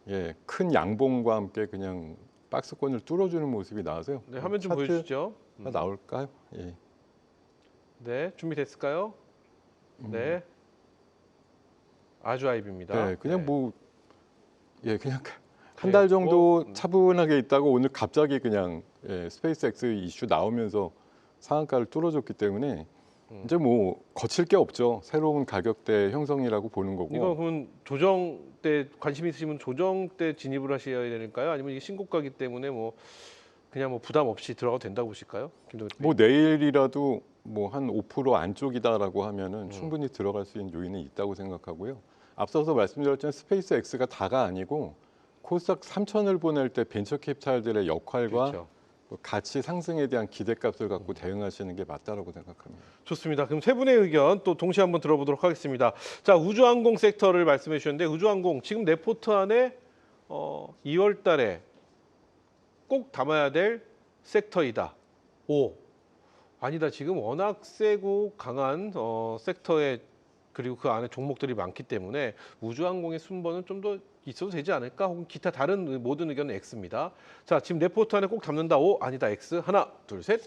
네. 큰 양봉과 함께 그냥 박스권을 뚫어주는 모습이 나와서요. 네, 화면 좀 차트가 보여주시죠. 나올까요? 예. 네, 준비됐을까요? 네. 아주아이비입니다. 네, 그냥 네. 뭐 그냥 한 달 정도 차분하게 있다가 오늘 갑자기 그냥 스페이스X 이슈 나오면서 상한가를 뚫어줬기 때문에 이제 뭐 거칠 게 없죠. 새로운 가격대 형성이라고 보는 거고. 이거 그러면 조정 때 관심 있으시면 조정 때 진입을 하셔야 되니까요? 아니면 이게 신고가기 때문에 뭐 그냥 뭐 부담 없이 들어가도 된다고 보실까요? 김동현 대표님? 뭐 내일이라도 뭐 한 5% 안쪽이다라고 하면은 충분히 들어갈 수 있는 요인은 있다고 생각하고요. 앞서서 말씀드렸지만 스페이스X가 다가 아니고 코스닥 3천을 보낼 때 벤처 캐피탈들의 역할과 그렇죠. 가치 상승에 대한 기대값을 갖고 대응하시는 게 맞다라고 생각합니다. 좋습니다. 그럼 세 분의 의견 또 동시에 한번 들어보도록 하겠습니다. 자, 우주항공 섹터를 말씀해 주셨는데 우주항공 지금 내 포트 안에 2월 달에 꼭 담아야 될 섹터이다. 아니다. 지금 워낙 세고 강한 섹터에 그리고 그 안에 종목들이 많기 때문에 우주항공의 순번은 좀 더 있어도 되지 않을까? 혹은 기타 다른 모든 의견은 X입니다. 자, 지금 내 포트 안에 꼭 담는다. 아니다. X. 하나, 둘, 셋.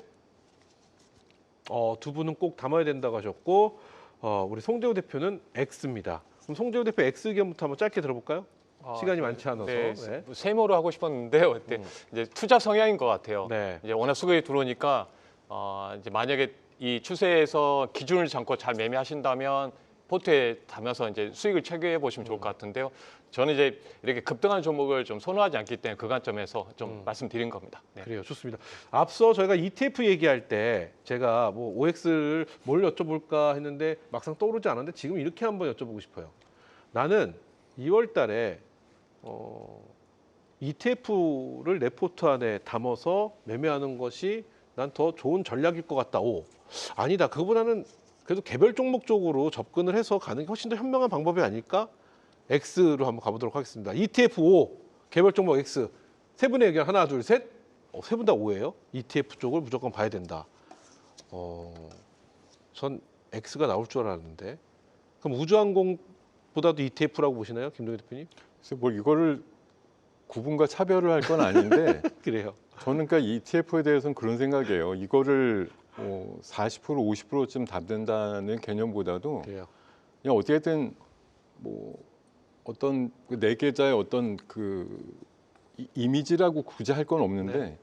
두 분은 꼭 담아야 된다고 하셨고 우리 송재호 대표는 X입니다. 그럼 송재호 대표 X 의견부터 한번 짧게 들어볼까요? 시간이 많지 않아서. 네, 네. 세모로 하고 싶었는데 어때? 이제 투자 성향인 것 같아요. 네. 이제 워낙 수급이 들어오니까 이제 만약에 이 추세에서 기준을 잡고 잘 매매하신다면 포트에 담아서 이제 수익을 체결해 보시면 좋을 것 같은데요. 저는 이제 이렇게 급등하는 종목을 좀 선호하지 않기 때문에 그 관점에서 좀 말씀드린 겁니다. 네. 그래요. 좋습니다. 앞서 저희가 ETF 얘기할 때 제가 뭐 OX를 뭘 여쭤볼까 했는데 막상 떠오르지 않았는데 지금 이렇게 한번 여쭤보고 싶어요. 나는 2월 달에 ETF를 내 포트 안에 담아서 매매하는 것이 난 더 좋은 전략일 것 같다. 아니다. 그거보다는 그래도 개별 종목 쪽으로 접근을 해서 가는 게 훨씬 더 현명한 방법이 아닐까? X로 한번 가보도록 하겠습니다. ETF 5, 개별 종목 X. 세 분의 의견 하나, 둘, 셋. 세 분 다 5예요. ETF 쪽을 무조건 봐야 된다. 전 X가 나올 줄 알았는데. 그럼 우주항공보다도 ETF라고 보시나요, 김동현 대표님? 그래서 뭐 이거를 구분과 차별을 할 건 아닌데 그래요. 저는 그러니까 ETF에 대해서는 그런 생각이에요. 이거를 40% 50%쯤 담는다는 개념보다도 그래요. 그냥 어떻게든 뭐 어떤 내 계좌의 어떤 그 이미지라고 굳이 할 건 없는데 네.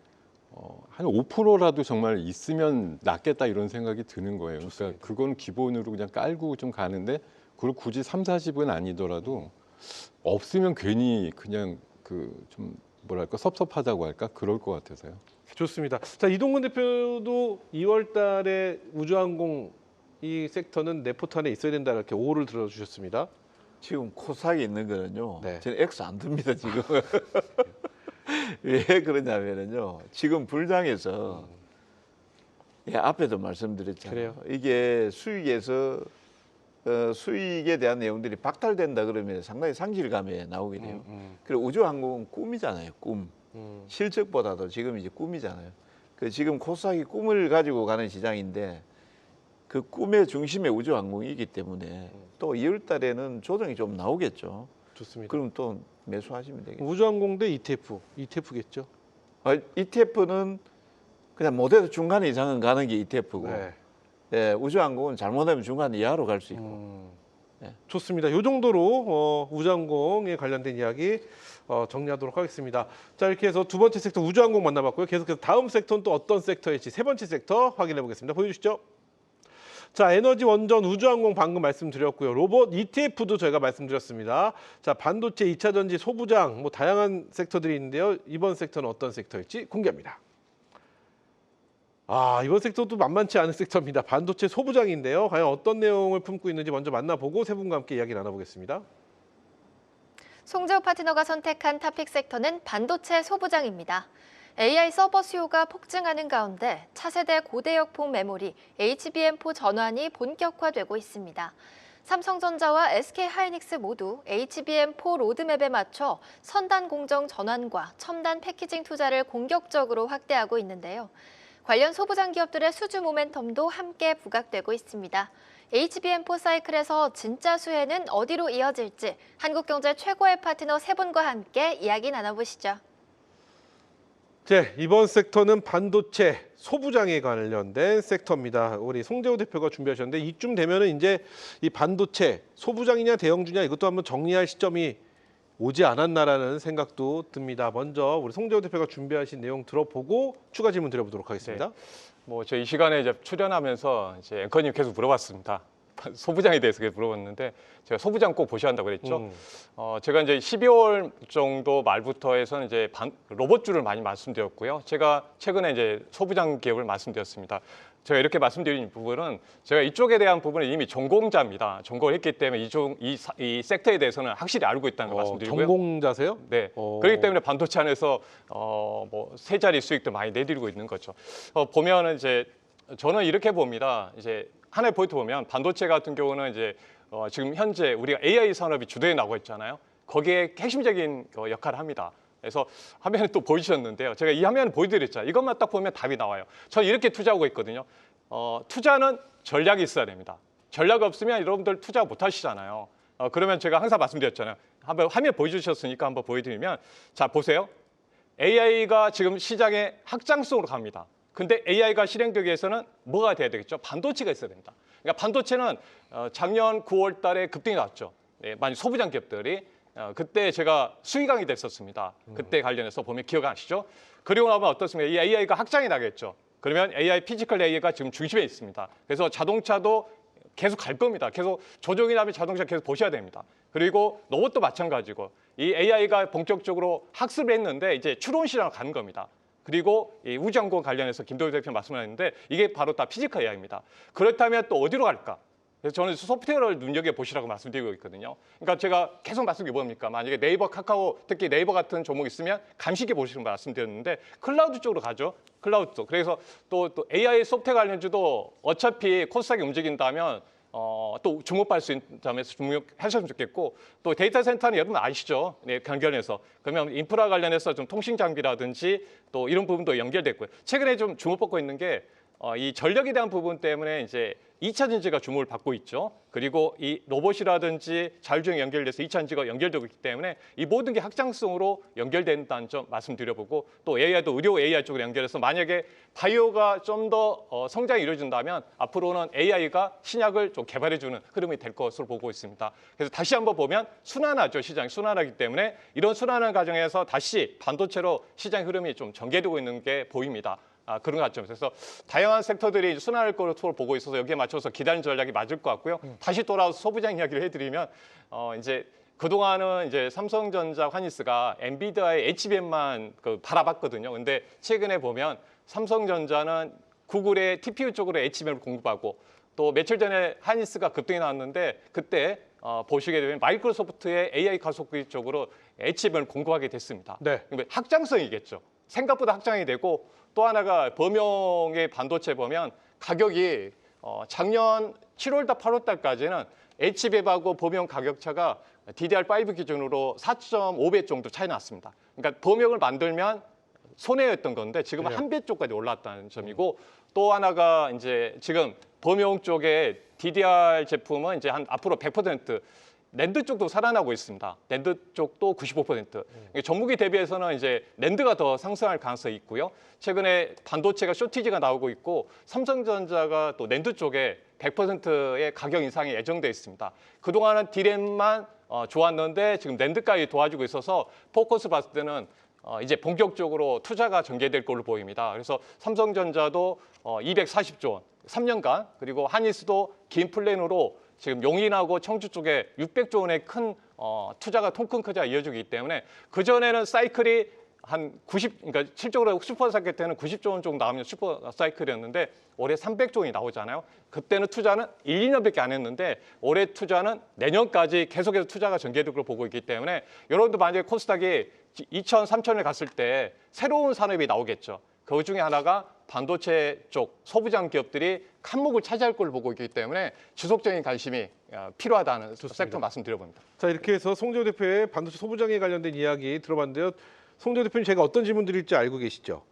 한 5%라도 정말 있으면 낫겠다 이런 생각이 드는 거예요. 그러니까 그건 기본으로 그냥 깔고 좀 가는데 그걸 굳이 3, 40은 아니더라도 없으면 괜히 그냥 그 좀 뭐랄까 섭섭하다고 할까 그럴 것 같아서요. 좋습니다. 자, 이동근 대표도 2월 달에 우주항공 이 섹터는 내 포트 안에 있어야 된다 이렇게 5를 들어주셨습니다. 지금 코스닥에 있는 거는요. 네. 저는 X 안 듭니다 지금. 왜 그러냐면요. 지금 불장에서 앞에도 말씀드렸잖아요. 그래요. 이게 수익에서 수익에 대한 내용들이 박탈된다 그러면 상당히 상실감에 나오게 돼요. 그리고 우주항공은 꿈이잖아요. 꿈. 실적보다도 지금 이제 꿈이잖아요. 그 지금 코스닥이 꿈을 가지고 가는 시장인데 그 꿈의 중심에 우주항공이기 때문에 또 2월 달에는 조정이 좀 나오겠죠. 좋습니다. 그럼 또 매수하시면 되겠죠. 우주항공 대 ETF겠죠. ETF는 그냥 못해도 중간 이상은 가는 게 ETF고 네. 예, 우주항공은 잘못하면 중간 이하로 갈 수 있고. 좋습니다. 이 정도로 우주항공에 관련된 이야기 정리하도록 하겠습니다. 자, 이렇게 해서 두 번째 섹터 우주항공 만나봤고요. 계속해서 다음 섹터는 또 어떤 섹터일지 세 번째 섹터 확인해 보겠습니다. 보여주시죠. 자, 에너지 원전 우주항공 방금 말씀드렸고요. 로봇 ETF도 저희가 말씀드렸습니다. 자, 반도체 2차 전지 소부장 뭐 다양한 섹터들이 있는데요. 이번 섹터는 어떤 섹터일지 공개합니다. 이번 섹터도 만만치 않은 섹터입니다. 반도체 소부장인데요. 과연 어떤 내용을 품고 있는지 먼저 만나보고 세 분과 함께 이야기 나눠보겠습니다. 송재호 파트너가 선택한 탑픽 섹터는 반도체 소부장입니다. AI 서버 수요가 폭증하는 가운데 차세대 고대역폭 메모리 HBM4 전환이 본격화되고 있습니다. 삼성전자와 SK하이닉스 모두 HBM4 로드맵에 맞춰 선단 공정 전환과 첨단 패키징 투자를 공격적으로 확대하고 있는데요. 관련 소부장 기업들의 수주 모멘텀도 함께 부각되고 있습니다. HBM4 사이클에서 진짜 수혜는 어디로 이어질지 한국경제 최고의 파트너 세 분과 함께 이야기 나눠보시죠. 네, 이번 섹터는 반도체 소부장에 관련된 섹터입니다. 우리 송재호 대표가 준비하셨는데 이쯤 되면은 이제 이 반도체 소부장이냐 대형주냐 이것도 한번 정리할 시점이 오지 않았나라는 생각도 듭니다. 먼저 우리 송재호 대표가 준비하신 내용 들어보고 추가 질문 드려보도록 하겠습니다. 뭐 저 이 시간에 이제 출연하면서 이제 앵커님 계속 물어봤습니다. 소부장에 대해서 계속 물어봤는데 제가 소부장 꼭 보셔야 한다고 그랬죠. 제가 이제 12월 정도 말부터 해서는 이제 로봇주를 많이 말씀드렸고요. 제가 최근에 이제 소부장 기업을 말씀드렸습니다. 제가 이렇게 말씀드린 부분은 제가 이쪽에 대한 부분은 이미 전공자입니다. 전공을 했기 때문에 이 섹터에 대해서는 확실히 알고 있다는 걸 말씀드리고요. 전공자세요? 네. 그렇기 때문에 반도체 안에서 뭐 세 자리 수익도 많이 내드리고 있는 거죠. 보면은 이제 저는 이렇게 봅니다. 이제 하나의 포인트 보면 반도체 같은 경우는 이제 지금 현재 우리가 AI 산업이 주도해 나가고 있잖아요. 거기에 핵심적인 역할을 합니다. 그래서 화면에 또 보여주셨는데요. 제가 이 화면 보여드렸잖아요. 이것만 딱 보면 답이 나와요. 저는 이렇게 투자하고 있거든요. 투자는 전략이 있어야 됩니다. 전략 없으면 여러분들 투자 못 하시잖아요. 그러면 제가 항상 말씀드렸잖아요. 한번 화면 보여주셨으니까 한번 보여드리면 자 보세요. AI가 지금 시장의 확장성으로 갑니다. 근데 AI가 실행되기 위해서는 뭐가 돼야 되겠죠? 반도체가 있어야 됩니다. 그러니까 반도체는 작년 9월 달에 급등이 났죠. 많이 소부장 기업들이. 그때 제가 수익 강의 됐었습니다. 그때 관련해서 보면 기억하시죠? 그리고 나면 어떻습니까? 이 AI가 확장이 나겠죠. 그러면 AI, 피지컬 AI가 지금 중심에 있습니다. 그래서 자동차도 계속 갈 겁니다. 계속 조종이 나면 자동차 계속 보셔야 됩니다. 그리고 로봇도 마찬가지고 이 AI가 본격적으로 학습을 했는데 이제 추론 시장으로 가는 겁니다. 그리고 이 우주항공 관련해서 김도희 대표 말씀하셨는데 이게 바로 다 피지컬 AI입니다. 그렇다면 또 어디로 갈까? 그래서 저는 소프트웨어를 눈여겨보시라고 말씀드리고 있거든요. 그러니까 제가 계속 말씀드린 게 뭡니까? 만약에 네이버, 카카오, 특히 네이버 같은 종목 있으면 감시기 보시는 거 말씀드렸는데 클라우드 쪽으로 가죠. 클라우드 쪽. 그래서 또 AI 소프트웨어 관련주도 어차피 코스닥이 움직인다면 또 주목받을 수 있는 점에서 주목하셨으면 좋겠고 또 데이터 센터는 여러분 아시죠? 네, 관련해서. 그러면 인프라 관련해서 좀 통신 장비라든지 또 이런 부분도 연결됐고요. 최근에 좀 주목받고 있는 게 이 전력에 대한 부분 때문에 이제 2차 전지가 주목을 받고 있죠. 그리고 이 로봇이라든지 자율주행 연결돼서 2차 전지가 연결되고 있기 때문에 이 모든 게 확장성으로 연결된다는 점 말씀드려보고 또 AI도 의료 AI 쪽으로 연결해서 만약에 바이오가 좀 더 성장이 이루어진다면 앞으로는 AI가 신약을 좀 개발해주는 흐름이 될 것으로 보고 있습니다. 그래서 다시 한번 보면 순환하죠. 시장이 순환하기 때문에 이런 순환하는 과정에서 다시 반도체로 시장 흐름이 좀 전개되고 있는 게 보입니다. 그런 관점에서 그래서 다양한 섹터들이 순환할 것으로 보고 있어서 여기에 맞춰서 기다리는 전략이 맞을 것 같고요. 다시 돌아와서 소부장 이야기를 해드리면 이제 그동안은 이제 삼성전자, 하이닉스가 엔비디아의 HBM만 바라봤거든요. 근데 최근에 보면 삼성전자는 구글의 TPU 쪽으로 HBM을 공급하고 또 며칠 전에 하이닉스가 급등이 나왔는데 그때 보시게 되면 마이크로소프트의 AI 가속기 쪽으로 HBM을 공급하게 됐습니다. 네. 확장성이겠죠. 생각보다 확장이 되고 또 하나가 범용의 반도체 보면 가격이 작년 7월 달, 8월 달까지는 HBM하고 범용 가격 차가 DDR5 기준으로 4.5배 정도 차이 났습니다. 그러니까 범용을 만들면 손해였던 건데 지금은 그래요. 한 배 쪽까지 올랐다는 점이고 또 하나가 이제 지금 범용 쪽에 DDR 제품은 이제 한 앞으로 100% 낸드 쪽도 살아나고 있습니다. 낸드 쪽도 95%. 전무기 대비해서는 이제 낸드가 더 상승할 가능성이 있고요. 최근에 반도체가 쇼티지가 나오고 있고 삼성전자가 또 낸드 쪽에 100%의 가격 인상이 예정돼 있습니다. 그동안은 D램만 좋았는데 지금 낸드까지 도와주고 있어서 포커스 봤을 때는 이제 본격적으로 투자가 전개될 걸로 보입니다. 그래서 삼성전자도 240조 원, 3년간 그리고 하니스도 긴 플랜으로 지금 용인하고 청주 쪽에 600조 원의 큰 투자가 통큰 투자가 이어지기 때문에 그 전에는 사이클이 한 90, 그러니까 실적으로 슈퍼 사이클 때는 90조 원 정도 나오면 슈퍼 사이클이었는데 올해 300조 원이 나오잖아요. 그때는 투자는 1, 2년밖에 안 했는데 올해 투자는 내년까지 계속해서 투자가 전개될 걸 보고 있기 때문에 여러분도 만약에 코스닥이 2천, 3천을 갔을 때 새로운 산업이 나오겠죠. 그 중에 하나가 반도체 쪽 소부장 기업들이 칸목을 차지할 걸 보고 있기 때문에 지속적인 관심이 필요하다는 섹터 말씀드려봅니다. 자, 이렇게 해서 송재호 대표의 반도체 소부장에 관련된 이야기 들어봤는데요. 송재호 대표님 제가 어떤 질문 드릴지 알고 계시죠?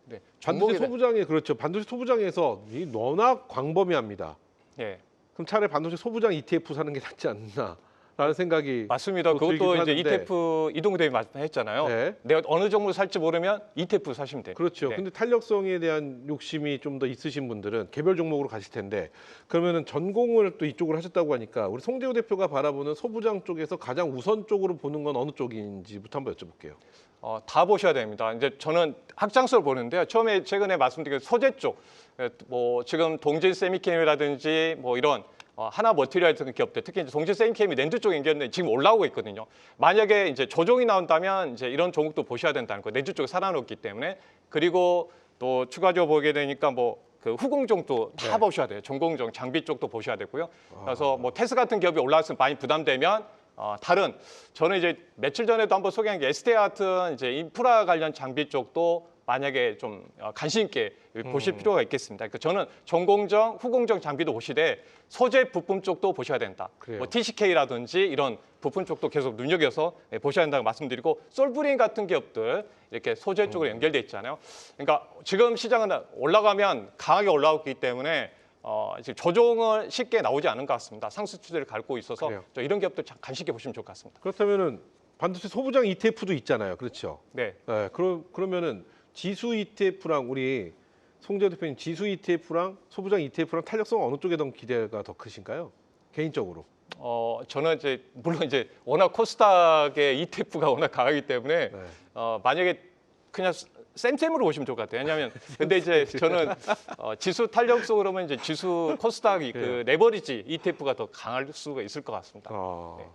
네, 반도체 소부장에 그렇죠. 반도체 소부장에서 이 워낙 광범위합니다. 예. 그럼 차라리 반도체 소부장 ETF 사는 게 낫지 않나라는 생각이 맞습니다. 또 들기도 그것도 이제 하는데. ETF 이동우 대표님 말씀했잖아요. 네. 내가 어느 정도 살지 모르면 ETF 사시면 돼요. 그렇죠. 네. 근데 탄력성에 대한 욕심이 좀 더 있으신 분들은 개별 종목으로 가실 텐데 그러면은 전공을 또 이쪽으로 하셨다고 하니까 우리 송재호 대표가 바라보는 소부장 쪽에서 가장 우선적으로 보는 건 어느 쪽인지부터 한번 여쭤볼게요. 다 보셔야 됩니다. 이제 저는 학장서를 보는데요. 처음에 최근에 말씀드린 소재 쪽, 뭐 지금 동진 세미캠이라든지 뭐 이런 하나 머티리얼 같은 기업들, 특히 이제 동진 세미캠이 낸드 쪽에 인겼는데 지금 올라오고 있거든요. 만약에 이제 조정이 나온다면 이제 이런 종목도 보셔야 된다는 거. 낸드 쪽에 살아났기 때문에 그리고 또 추가적으로 보게 되니까 뭐 그 후공정도 다 네. 보셔야 돼요. 전공정, 장비 쪽도 보셔야 되고요. 그래서 뭐 테스 같은 기업이 올라왔으면 많이 부담되면 다른 저는 이제 며칠 전에도 한번 소개한 게 ST 같은 이제 인프라 관련 장비 쪽도 만약에 좀 관심 있게 보실 필요가 있겠습니다. 그러니까 저는 전공정, 후공정 장비도 보시되 소재 부품 쪽도 보셔야 된다. 그래요. 뭐 TCK라든지 이런 부품 쪽도 계속 눈여겨서 보셔야 된다고 말씀드리고 솔브린 같은 기업들 이렇게 소재 쪽으로 연결돼 있잖아요. 그러니까 지금 시장은 올라가면 강하게 올라왔기 때문에 지금 조정을 쉽게 나오지 않은 것 같습니다. 상승 추세를 밟고 있어서 그래요. 이런 기업들 관심 있게 보시면 좋을 것 같습니다. 그렇다면은 반도체 소부장 ETF도 있잖아요. 그렇죠. 네. 네, 그러면은 지수 ETF랑 우리 송재호 대표님 지수 ETF랑 소부장 ETF랑 탄력성 어느 쪽에 더 기대가 더 크신가요? 개인적으로. 저는 이제 물론 이제 워낙 코스닥의 ETF가 워낙 강하기 때문에 네. 만약에 그냥 쌤쌤으로 보시면 좋을 것 같아요. 왜냐하면 근데 이제 저는 지수 탄력성으로 그러면 이제 지수 코스닥이 그 레버리지 ETF가 더 강할 수가 있을 것 같습니다. 네.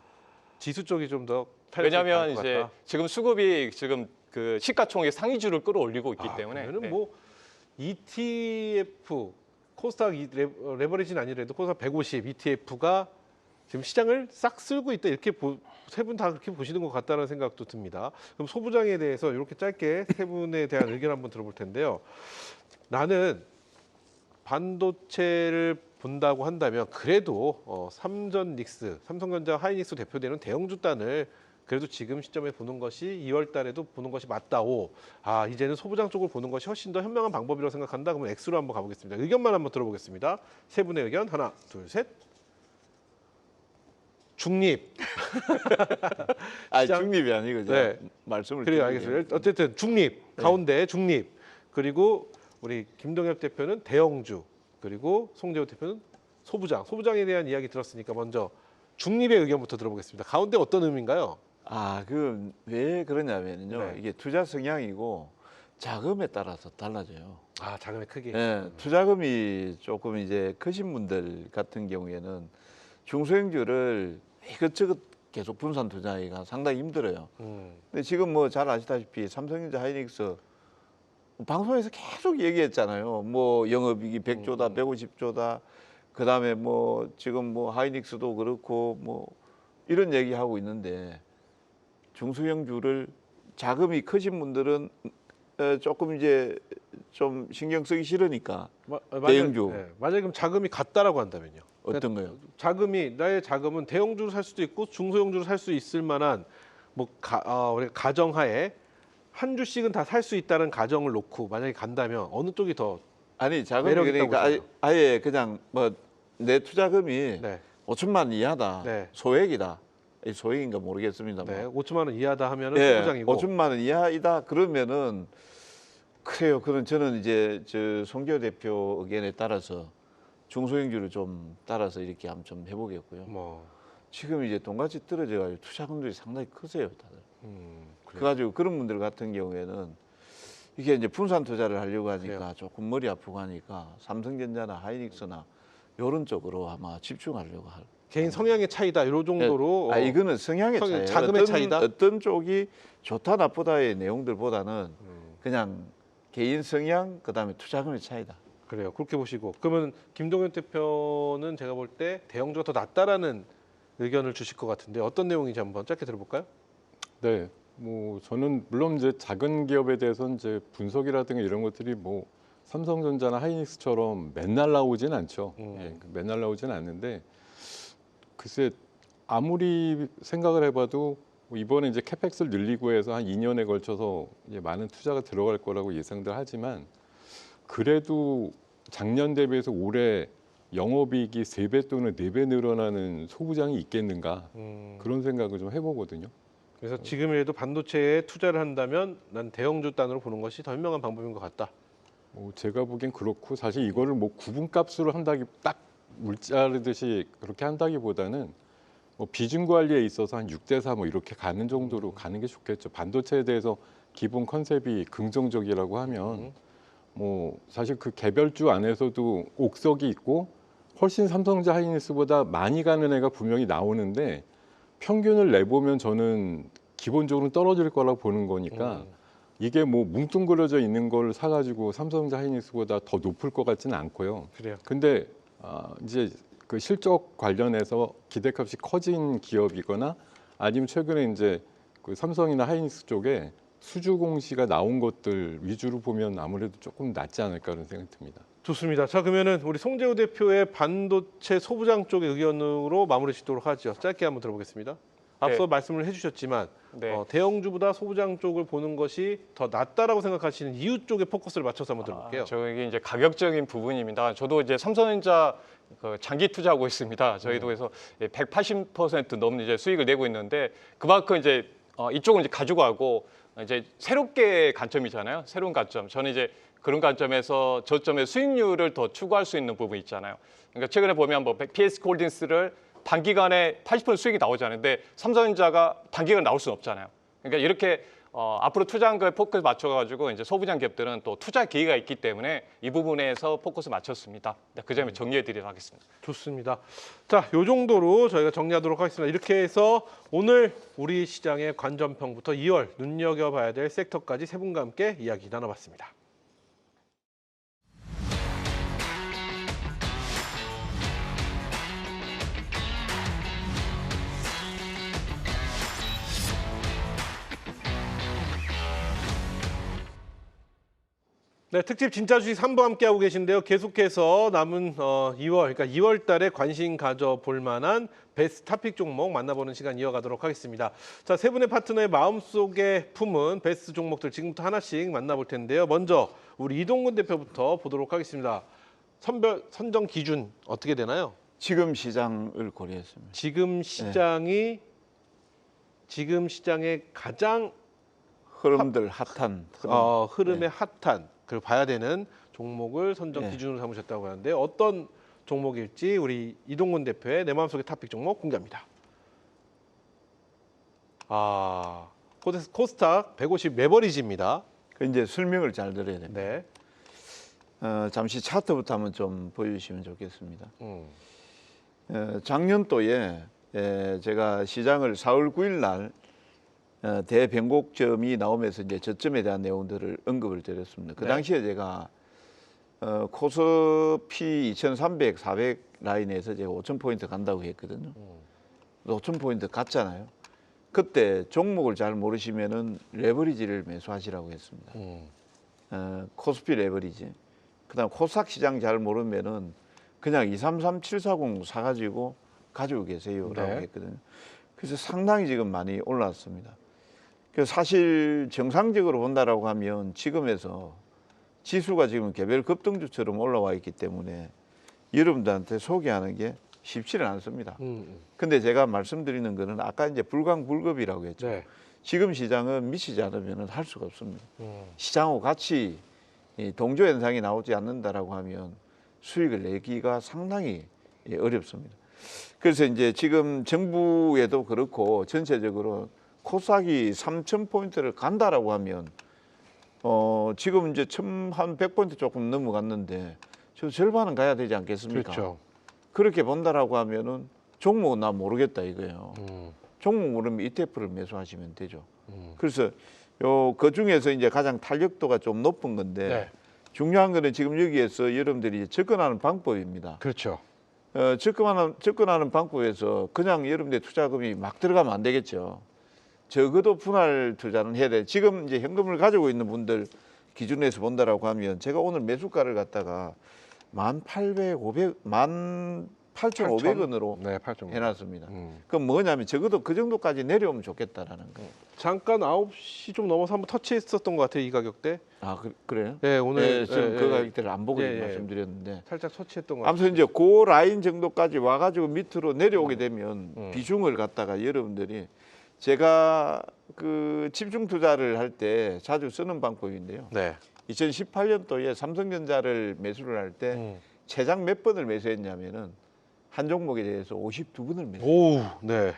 지수 쪽이 좀 더 왜냐하면 이제 지금 수급이 지금 그 시가총액 상위주를 끌어올리고 있기 때문에 그러면은 네. 뭐 ETF 코스닥 레버리지는 아니더라도 코스닥 150 ETF가 지금 시장을 싹 쓸고 있다 이렇게 세 분 다 그렇게 보시는 것 같다는 생각도 듭니다. 그럼 소부장에 대해서 이렇게 짧게 세 분에 대한 의견 한번 들어볼 텐데요. 나는 반도체를 본다고 한다면 그래도 삼성전자 하이닉스 대표되는 대형주단을 그래도 지금 시점에 보는 것이 2월 달에도 보는 것이 맞다오. 이제는 소부장 쪽을 보는 것이 훨씬 더 현명한 방법이라고 생각한다. 그러면 X로 한번 가보겠습니다. 의견만 한번 들어보겠습니다. 세 분의 의견 하나, 둘, 셋. 중립. 시장? 중립이 아니고 네. 말씀을 그래요, 드리면. 알겠습니다. 어쨌든 중립, 가운데 중립. 그리고 우리 김동엽 대표는 대형주. 그리고 송재호 대표는 소부장. 소부장에 대한 이야기 들었으니까 먼저 중립의 의견부터 들어보겠습니다. 가운데 어떤 의미인가요? 그 왜 그러냐면요. 네. 이게 투자 성향이고 자금에 따라서 달라져요. 자금의 크기. 예, 투자금이 조금 이제 크신 분들 같은 경우에는 중소형주를 이것저것 계속 분산 투자하기가 상당히 힘들어요. 근데 지금 뭐 잘 아시다시피 삼성전자 하이닉스 방송에서 계속 얘기했잖아요. 뭐 영업이익이 100조다, 150조다. 그다음에 뭐 지금 뭐 하이닉스도 그렇고 뭐 이런 얘기하고 있는데 중소형주를 자금이 크신 분들은 조금 이제 좀 신경 쓰기 싫으니까 만약, 대형주. 만약에 그럼 자금이 같다라고 한다면요. 어떤 거요? 나의 자금은 대형주로 살 수도 있고 중소형주로 살 수 있을 만한 우리가 가정하에 한 주씩은 다 살 수 있다는 가정을 놓고 만약에 간다면 어느 쪽이 더 아니 자금이 매력 있다고 그러니까 보세요? 아예 그냥 뭐 내 투자금이 네, 5천만 원 이하다, 네. 소액이다. 이 소액인가 모르겠습니다만. 네, 5천만 원 이하다 하면은 예, 소부장이고 5천만 원 이하이다 그러면은 그래요. 그럼 저는 이제 송기호 대표 의견에 따라서 중소형주를 좀 따라서 이렇게 한번 좀 해보겠고요. 뭐 지금 이제 돈같이 떨어져가지고 투자금들이 상당히 크세요, 다들. 그래요. 그래가지고 그런 분들 같은 경우에는 이게 이제 분산 투자를 하려고 하니까 그래요. 조금 머리 아프고 하니까 삼성전자나 하이닉스나 이런 쪽으로 아마 집중하려고 할. 개인 성향의 차이다 이런 정도로 이거는 성향의 차이. 자금의 차이다? 어떤 쪽이 좋다 나쁘다의 내용들보다는 그냥 개인 성향 그다음에 투자금의 차이다. 그래요. 그렇게 보시고 그러면 김동연 대표는 제가 볼 때 대형주가 더 낫다라는 의견을 주실 것 같은데 어떤 내용인지 한번 짧게 들어볼까요? 네, 뭐 저는 물론 이제 작은 기업에 대해서는 이제 분석이라든가 이런 것들이 뭐 삼성전자나 하이닉스처럼 맨날 나오진 않죠. 예, 맨날 나오진 않는데 글쎄 아무리 생각을 해봐도 뭐 이번에 이제 캐펙스를 늘리고 해서 한 2년에 걸쳐서 이제 많은 투자가 들어갈 거라고 예상들 하지만 그래도 작년 대비해서 올해 영업이익이 3배 또는 4배 늘어나는 소부장이 있겠는가 그런 생각을 좀 해보거든요. 그래서 지금이라도 반도체에 투자를 한다면 난 대형주 단으로 보는 것이 더 현명한 방법인 것 같다. 뭐 제가 보기엔 그렇고 사실 이거를 뭐 구분값으로 한다기 딱 물자르듯이 그렇게 한다기보다는 뭐 비중 관리에 있어서 한 6대4 뭐 이렇게 가는 정도로 가는 게 좋겠죠. 반도체에 대해서 기본 컨셉이 긍정적이라고 하면 뭐 사실 그 개별주 안에서도 옥석이 있고 훨씬 삼성전자 하이닉스보다 많이 가는 애가 분명히 나오는데 평균을 내보면 저는 기본적으로 떨어질 거라고 보는 거니까 이게 뭐 뭉뚱그려져 있는 걸 사가지고 삼성전자 하이닉스보다 더 높을 것 같지는 않고요. 그래요. 근데 이제 그 실적 관련해서 기대값이 커진 기업이거나 아니면 최근에 이제 그 삼성이나 하이닉스 쪽에 수주 공시가 나온 것들 위주로 보면 아무래도 조금 낫지 않을까 그런 생각이 듭니다. 좋습니다. 자 그러면은 우리 송재호 대표의 반도체 소부장 쪽의 의견으로 마무리 짓도록 하죠. 짧게 한번 들어보겠습니다. 앞서 말씀을 해주셨지만 네. 대형주보다 소부장 쪽을 보는 것이 더 낫다라고 생각하시는 이유 쪽에 포커스를 맞춰서 한번 들어볼게요. 저게 이제 가격적인 부분입니다. 저도 이제 삼성전자 장기 투자하고 있습니다. 저희도 그래서 180% 넘는 이제 수익을 내고 있는데 그만큼 이제 이쪽은 이제 가져가고 이제 새롭게 관점이잖아요. 새로운 관점. 저는 이제 그런 관점에서 저점의 수익률을 더 추구할 수 있는 부분이 있잖아요. 그러니까 최근에 보면 뭐 PS 홀딩스를 단기간에 80% 수익이 나오잖아요. 근데 삼성전자가 단기간에 나올 수는 없잖아요. 그러니까 이렇게 앞으로 투자한 거에 포커스 맞춰가지고 이제 소부장 기업들은 또 투자 기회가 있기 때문에 이 부분에서 포커스 맞췄습니다. 그 점에 정리해드리도록 하겠습니다. 좋습니다. 자, 요 정도로 저희가 정리하도록 하겠습니다. 이렇게 해서 오늘 우리 시장의 관전평부터 2월 눈여겨봐야 될 섹터까지 세 분과 함께 이야기 나눠봤습니다. 네, 특집 진짜 주식 3부 함께하고 계신데요. 계속해서 남은 2월, 그러니까 2월 달에 관심 가져볼 만한 베스트 탑픽 종목 만나보는 시간 이어가도록 하겠습니다. 자, 세 분의 파트너의 마음속에 품은 베스트 종목들 지금부터 하나씩 만나볼 텐데요. 먼저 우리 이동근 대표부터 보도록 하겠습니다. 선정 기준 어떻게 되나요? 지금 시장을 고려했습니다. 지금 시장이 지금 시장의 가장 흐름들 핫한 흐름의 핫한 그리고 봐야 되는 종목을 선정 네. 기준으로 삼으셨다고 하는데 어떤 종목일지 우리 이동근 대표의 내 마음속의 탑픽 종목 공개합니다. 코스닥 150 레버리지입니다. 그 이제 설명을 잘 들어야 됩니다. 네. 잠시 차트부터 한번 좀 보여주시면 좋겠습니다. 작년도에 제가 시장을 4월 9일 날 대변곡점이 나오면서 이제 저점에 대한 내용들을 언급을 드렸습니다. 그 네. 당시에 제가 코스피 2300, 400 라인에서 제가 5,000포인트 간다고 했거든요. 5,000포인트 갔잖아요. 그때 종목을 잘 모르시면은 레버리지를 매수하시라고 했습니다. 코스피 레버리지, 그다음 코스닥 시장 잘 모르면은 그냥 233740 사가지고 가지고 계세요라고 네. 했거든요. 그래서 상당히 지금 많이 올랐습니다. 그래서 사실 정상적으로 본다라고 하면 지금에서 지수가 지금 개별 급등주처럼 올라와 있기 때문에 여러분들한테 소개하는 게 쉽지는 않습니다. 근데 제가 말씀드리는 거는 아까 이제 불광불급이라고 했죠. 네. 지금 시장은 미치지 않으면 할 수가 없습니다. 시장하고 같이 이 동조 현상이 나오지 않는다라고 하면 수익을 내기가 상당히 어렵습니다. 그래서 이제 지금 정부에도 그렇고 전체적으로 코스닥이 3,000포인트를 간다라고 하면 지금 이제 한 100포인트 조금 넘어갔는데 저 절반은 가야 되지 않겠습니까? 그렇죠. 그렇게 본다라고 하면은 종목은 나 모르겠다 이거예요. 종목 모르면 ETF를 매수하시면 되죠. 그래서 그 중에서 이제 가장 탄력도가 좀 높은 건데 네. 중요한 거는 지금 여기에서 여러분들이 접근하는 방법입니다. 그렇죠. 접근하는 방법에서 그냥 여러분들 투자금이 막 들어가면 안 되겠죠. 적어도 분할 투자는 해야 돼. 지금 이제 현금을 가지고 있는 분들 기준에서 본다라고 하면 제가 오늘 매수가를 갖다가 18,500원으로 네, 8.5. 해놨습니다. 그럼 뭐냐면 적어도 그 정도까지 내려오면 좋겠다라는 거예요. 잠깐 9시 좀 넘어서 한번 터치했었던 것 같아요, 이 가격대. 아 그래요? 네, 오늘 지금 그 가격대를 안 보고 예, 예. 말씀드렸는데 살짝 터치했던 것 같아요. 아무튼 이제 그 라인 정도까지 와가지고 밑으로 내려오게 되면 비중을 갖다가 여러분들이 제가 그 집중 투자를 할 때 자주 쓰는 방법인데요. 네. 2018년도에 삼성전자를 매수를 할 때 최장 몇 번을 매수했냐면은 한 종목에 대해서 52번을 매수. 오, 네.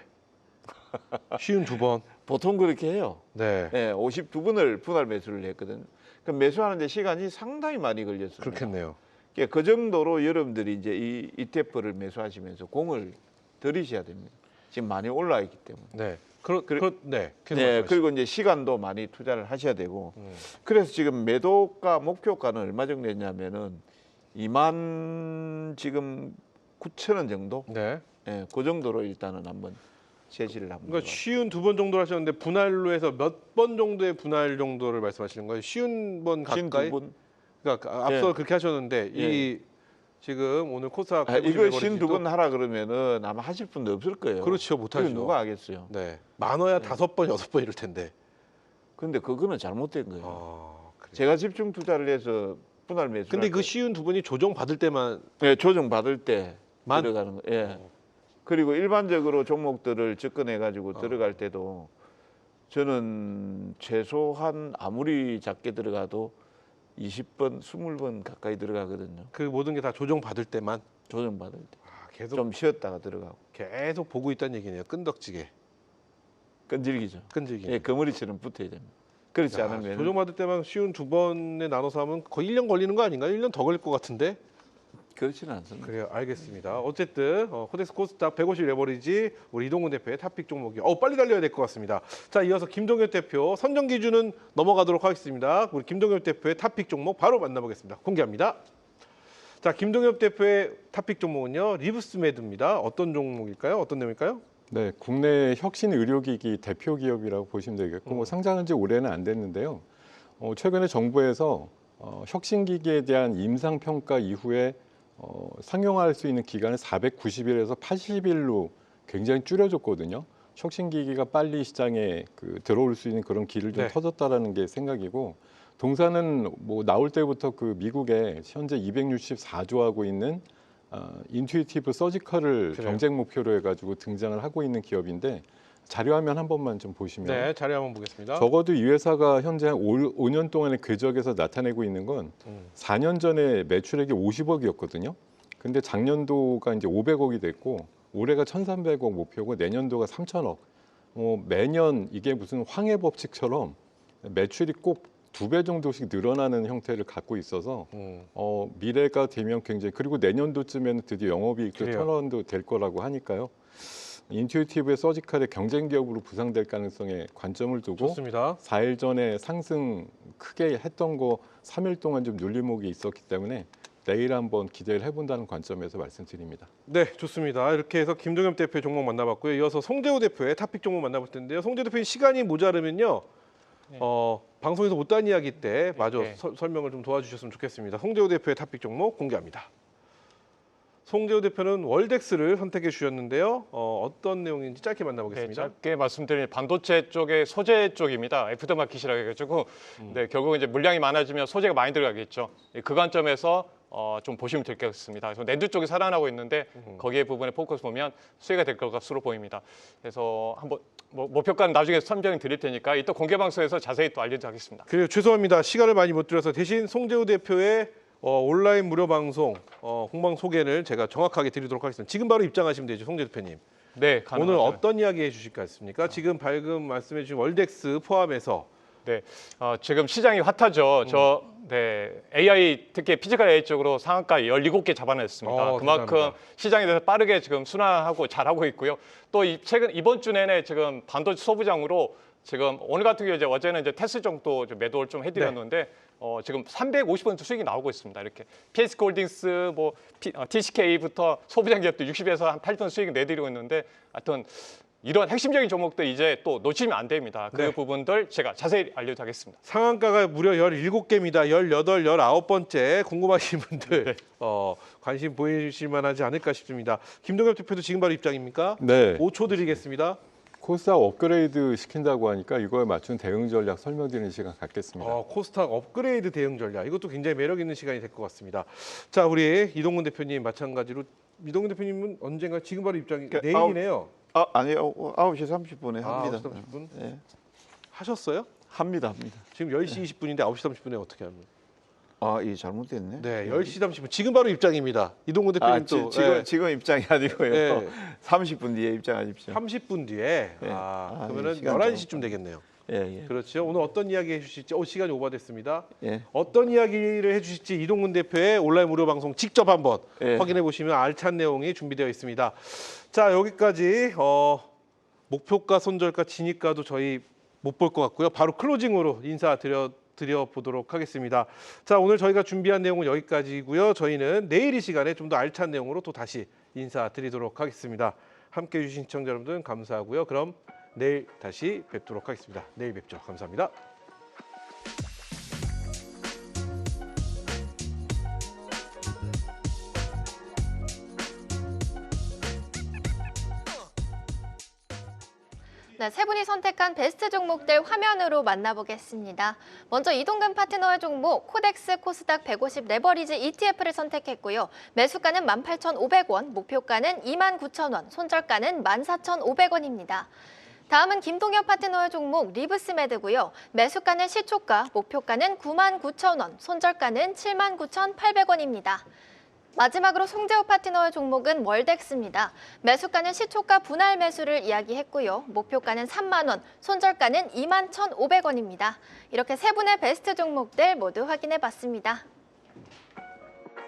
쉬운 2번. 보통 그렇게 해요. 네. 네, 52번을 분할 매수를 했거든요. 그 매수하는데 시간이 상당히 많이 걸렸습니다. 그렇겠네요. 그 정도로 여러분들이 이제 이 ETF를 매수하시면서 공을 들이셔야 됩니다. 지금 많이 올라 있기 때문에. 네. 네. 계속 네, 말씀하시죠. 그리고 이제 시간도 많이 투자를 하셔야 되고. 그래서 지금 매도가 목표가는 얼마 정도 했냐면은 2만 지금 9천 원 정도. 네. 네, 그 정도로 일단은 한번 제시를 한번. 그러니까 쉬운 2번 정도를 하셨는데 분할로 해서 몇 번 정도의 분할 정도를 말씀하시는 거예요? 쉬운 번 가까이? 52번. 그러니까 앞서 예. 그렇게 하셨는데 이 지금 오늘 코스닥 이거 150 52번 하라 그러면은 아마 하실 분도 없을 거예요. 그렇죠, 못 하죠. 누가 하겠어요? 네. 많아야 5번, 6번 이럴 텐데. 근데 그거는 잘못된 거예요. 그래요. 제가 집중 투자를 해서 분할 매수. 근데 그 쉬운 2번이 조정 받을 때만 네, 조정 받을 때 만? 들어가는 거. 예. 그리고 일반적으로 종목들을 접근해 가지고 들어갈 때도 저는 최소한 아무리 작게 들어가도 20번, 20번 가까이 들어가거든요. 그 모든 게 다 조정 받을 때만 조정 받을 때. 계속 좀 쉬었다가 들어가고. 계속 보고 있다는 얘기네요. 끈덕지게. 끈질기죠. 끈질기게. 예, 거머리처럼 붙어야 됩니다. 그렇지 않으면 조정 받을 때만 쉬운 2번에 나눠서 하면 거의 1년 걸리는 거 아닌가요? 1년 더 걸릴 것 같은데. 그렇지는 않습니다. 그래요, 알겠습니다. 어쨌든 코덱스 코스닥 150 레버리지 우리 이동근 대표의 탑픽 종목이 빨리 달려야 될 것 같습니다. 자, 이어서 김동엽 대표 선정 기준은 넘어가도록 하겠습니다. 우리 김동엽 대표의 탑픽 종목 바로 만나보겠습니다. 공개합니다. 자, 김동엽 대표의 탑픽 종목은요 리브스메드입니다. 어떤 종목일까요? 어떤 내용일까요? 네, 국내 혁신 의료기기 대표 기업이라고 보시면 되겠고 뭐 상장한 지 올해는 안 됐는데요. 최근에 정부에서 혁신기기에 대한 임상평가 이후에 상용화할 수 있는 기간을 490일에서 80일로 굉장히 줄여줬거든요. 혁신기기가 빨리 시장에 들어올 수 있는 그런 길을 좀 네. 터졌다라는 게 생각이고 동사는 뭐 나올 때부터 그 미국에 현재 264조 하고 있는 인투이티브 서지컬을 그래요. 경쟁 목표로 해가지고 등장을 하고 있는 기업인데 자료 화면 한 번만 좀 보시면 네, 자료 한번 보겠습니다. 적어도 이 회사가 현재 한 5년 동안의 궤적에서 나타내고 있는 건 4년 전에 매출액이 50억이었거든요. 근데 작년도가 이제 500억이 됐고 올해가 1,300억 목표고 내년도가 3,000억. 매년 이게 무슨 황해 법칙처럼 매출이 꼭 2배 정도씩 늘어나는 형태를 갖고 있어서 미래가 되면 굉장히 그리고 내년도쯤에는 드디어 영업이익도 그래요. 턴어라운드 될 거라고 하니까요. 인투이티브의 서지컬의 경쟁 기업으로 부상될 가능성에 관점을 두고 좋습니다. 4일 전에 상승 크게 했던 거 3일 동안 좀 눌림목이 있었기 때문에 내일 한번 기대를 해본다는 관점에서 말씀드립니다. 네, 좋습니다. 이렇게 해서 김동엽 대표의 종목 만나봤고요. 이어서 송재호 대표의 탑픽 종목 만나볼 텐데요. 송재호 대표님 시간이 모자르면요. 방송에서 못한 이야기 때 마저 네. 설명을 좀 도와주셨으면 좋겠습니다. 송재호 대표의 탑픽 종목 공개합니다. 송재호 대표는 월덱스를 선택해 주셨는데요. 어떤 내용인지 짧게 네, 만나보겠습니다. 짧게 말씀드리면 반도체 쪽의 소재 쪽입니다. 애프터마켓이라고 해가지고 네, 결국 이제 물량이 많아지면 소재가 많이 들어가겠죠. 그 관점에서 좀 보시면 될 것 같습니다. 그래서 랜드 쪽이 살아나고 있는데 거기에 부분에 포커스 보면 수혜가 될 것으로 보입니다. 그래서 한번 목표가는 나중에 설명 드릴 테니까 이따 공개 방송에서 자세히 또 알려드리겠습니다. 그래요. 죄송합니다. 시간을 많이 못 드려서 대신 송재호 대표의 온라인 무료 방송 공방 소개를 제가 정확하게 드리도록 하겠습니다. 지금 바로 입장하시면 되죠, 송재호 대표님. 네, 오늘 가능하죠. 어떤 이야기 해주실 것 같습니까? 지금 방금 말씀해 주신 월덱스 포함해서 네, 지금 시장이 핫하죠. AI 특히 피지컬 AI 쪽으로 상한가 17개 잡아냈습니다. 그만큼 대단합니다. 시장에 대해서 빠르게 지금 순환하고 잘하고 있고요. 또 최근 이번 주 내내 지금 반도체 소부장으로 지금 오늘 같은 경우 어제는 이제 테스 정도 매도를 좀 해드렸는데 지금 350% 수익이 나오고 있습니다. 이렇게 PS홀딩스, TCK부터 소부장 기업도 60에서 한 8톤 수익을 내드리고 있는데, 하여튼 이런 핵심적인 종목들 이제 또 놓치면 안 됩니다. 그 네. 부분들 제가 자세히 알려드리겠습니다. 상한가가 무려 17개입니다. 18, 19번째 궁금하신 분들 관심 보이실 만하지 않을까 싶습니다. 김동엽 대표도 지금 바로 입장입니까? 네. 5초 드리겠습니다. 코스닥 업그레이드 시킨다고 하니까 이거에 맞춘 대응 전략 설명드리는 시간 갖겠습니다. 코스닥 업그레이드 대응 전략. 이것도 굉장히 매력 있는 시간이 될 것 같습니다. 자, 우리 이동근 대표님 마찬가지로 이동근 대표님은 언젠가 지금 바로 입장이 내일이네요. 아니요. 9시 30분에 합니다. 9시 30분? 네. 하셨어요? 합니다. 지금 10시 20분인데 9시 30분에 어떻게 합니까? 이 잘못됐네. 네, 10시 30분. 지금 바로 입장입니다. 이동근 대표님 또 지금 입장이 아니고요. 네. 30분 뒤에 입장하십시오. 30분 뒤에 네. 그러면은 시간 11시쯤 되겠네요. 예. 그렇죠. 오늘 어떤 이야기 해주실지 시간이 오버됐습니다. 예. 어떤 이야기를 해주실지 이동근 대표의 온라인 무료 방송 직접 한번 예. 확인해 보시면 알찬 내용이 준비되어 있습니다. 자, 여기까지 목표가, 손절가, 진입가도 저희 못 볼 것 같고요. 바로 클로징으로 드려보도록 하겠습니다. 자, 오늘 저희가 준비한 내용은 여기까지고요. 저희는 내일 이 시간에 좀 더 알찬 내용으로 또 다시 인사드리도록 하겠습니다. 함께해 주신 시청자 여러분들 감사하고요. 그럼 내일 다시 뵙도록 하겠습니다. 내일 뵙죠. 감사합니다. 네, 세 분이 선택한 베스트 종목들 화면으로 만나보겠습니다. 먼저 이동근 파트너의 종목 코덱스 코스닥 150 레버리지 ETF를 선택했고요. 매수가는 18,500원, 목표가는 29,000원, 손절가는 14,500원입니다. 다음은 김동엽 파트너의 종목 리브스메드고요. 매수가는 시초가, 목표가는 99,000원, 손절가는 79,800원입니다. 마지막으로 송재호 파트너의 종목은 월덱스입니다. 매수가는 시초가 분할 매수를 이야기했고요. 목표가는 3만 원, 손절가는 21,500원입니다. 이렇게 세 분의 베스트 종목들 모두 확인해봤습니다.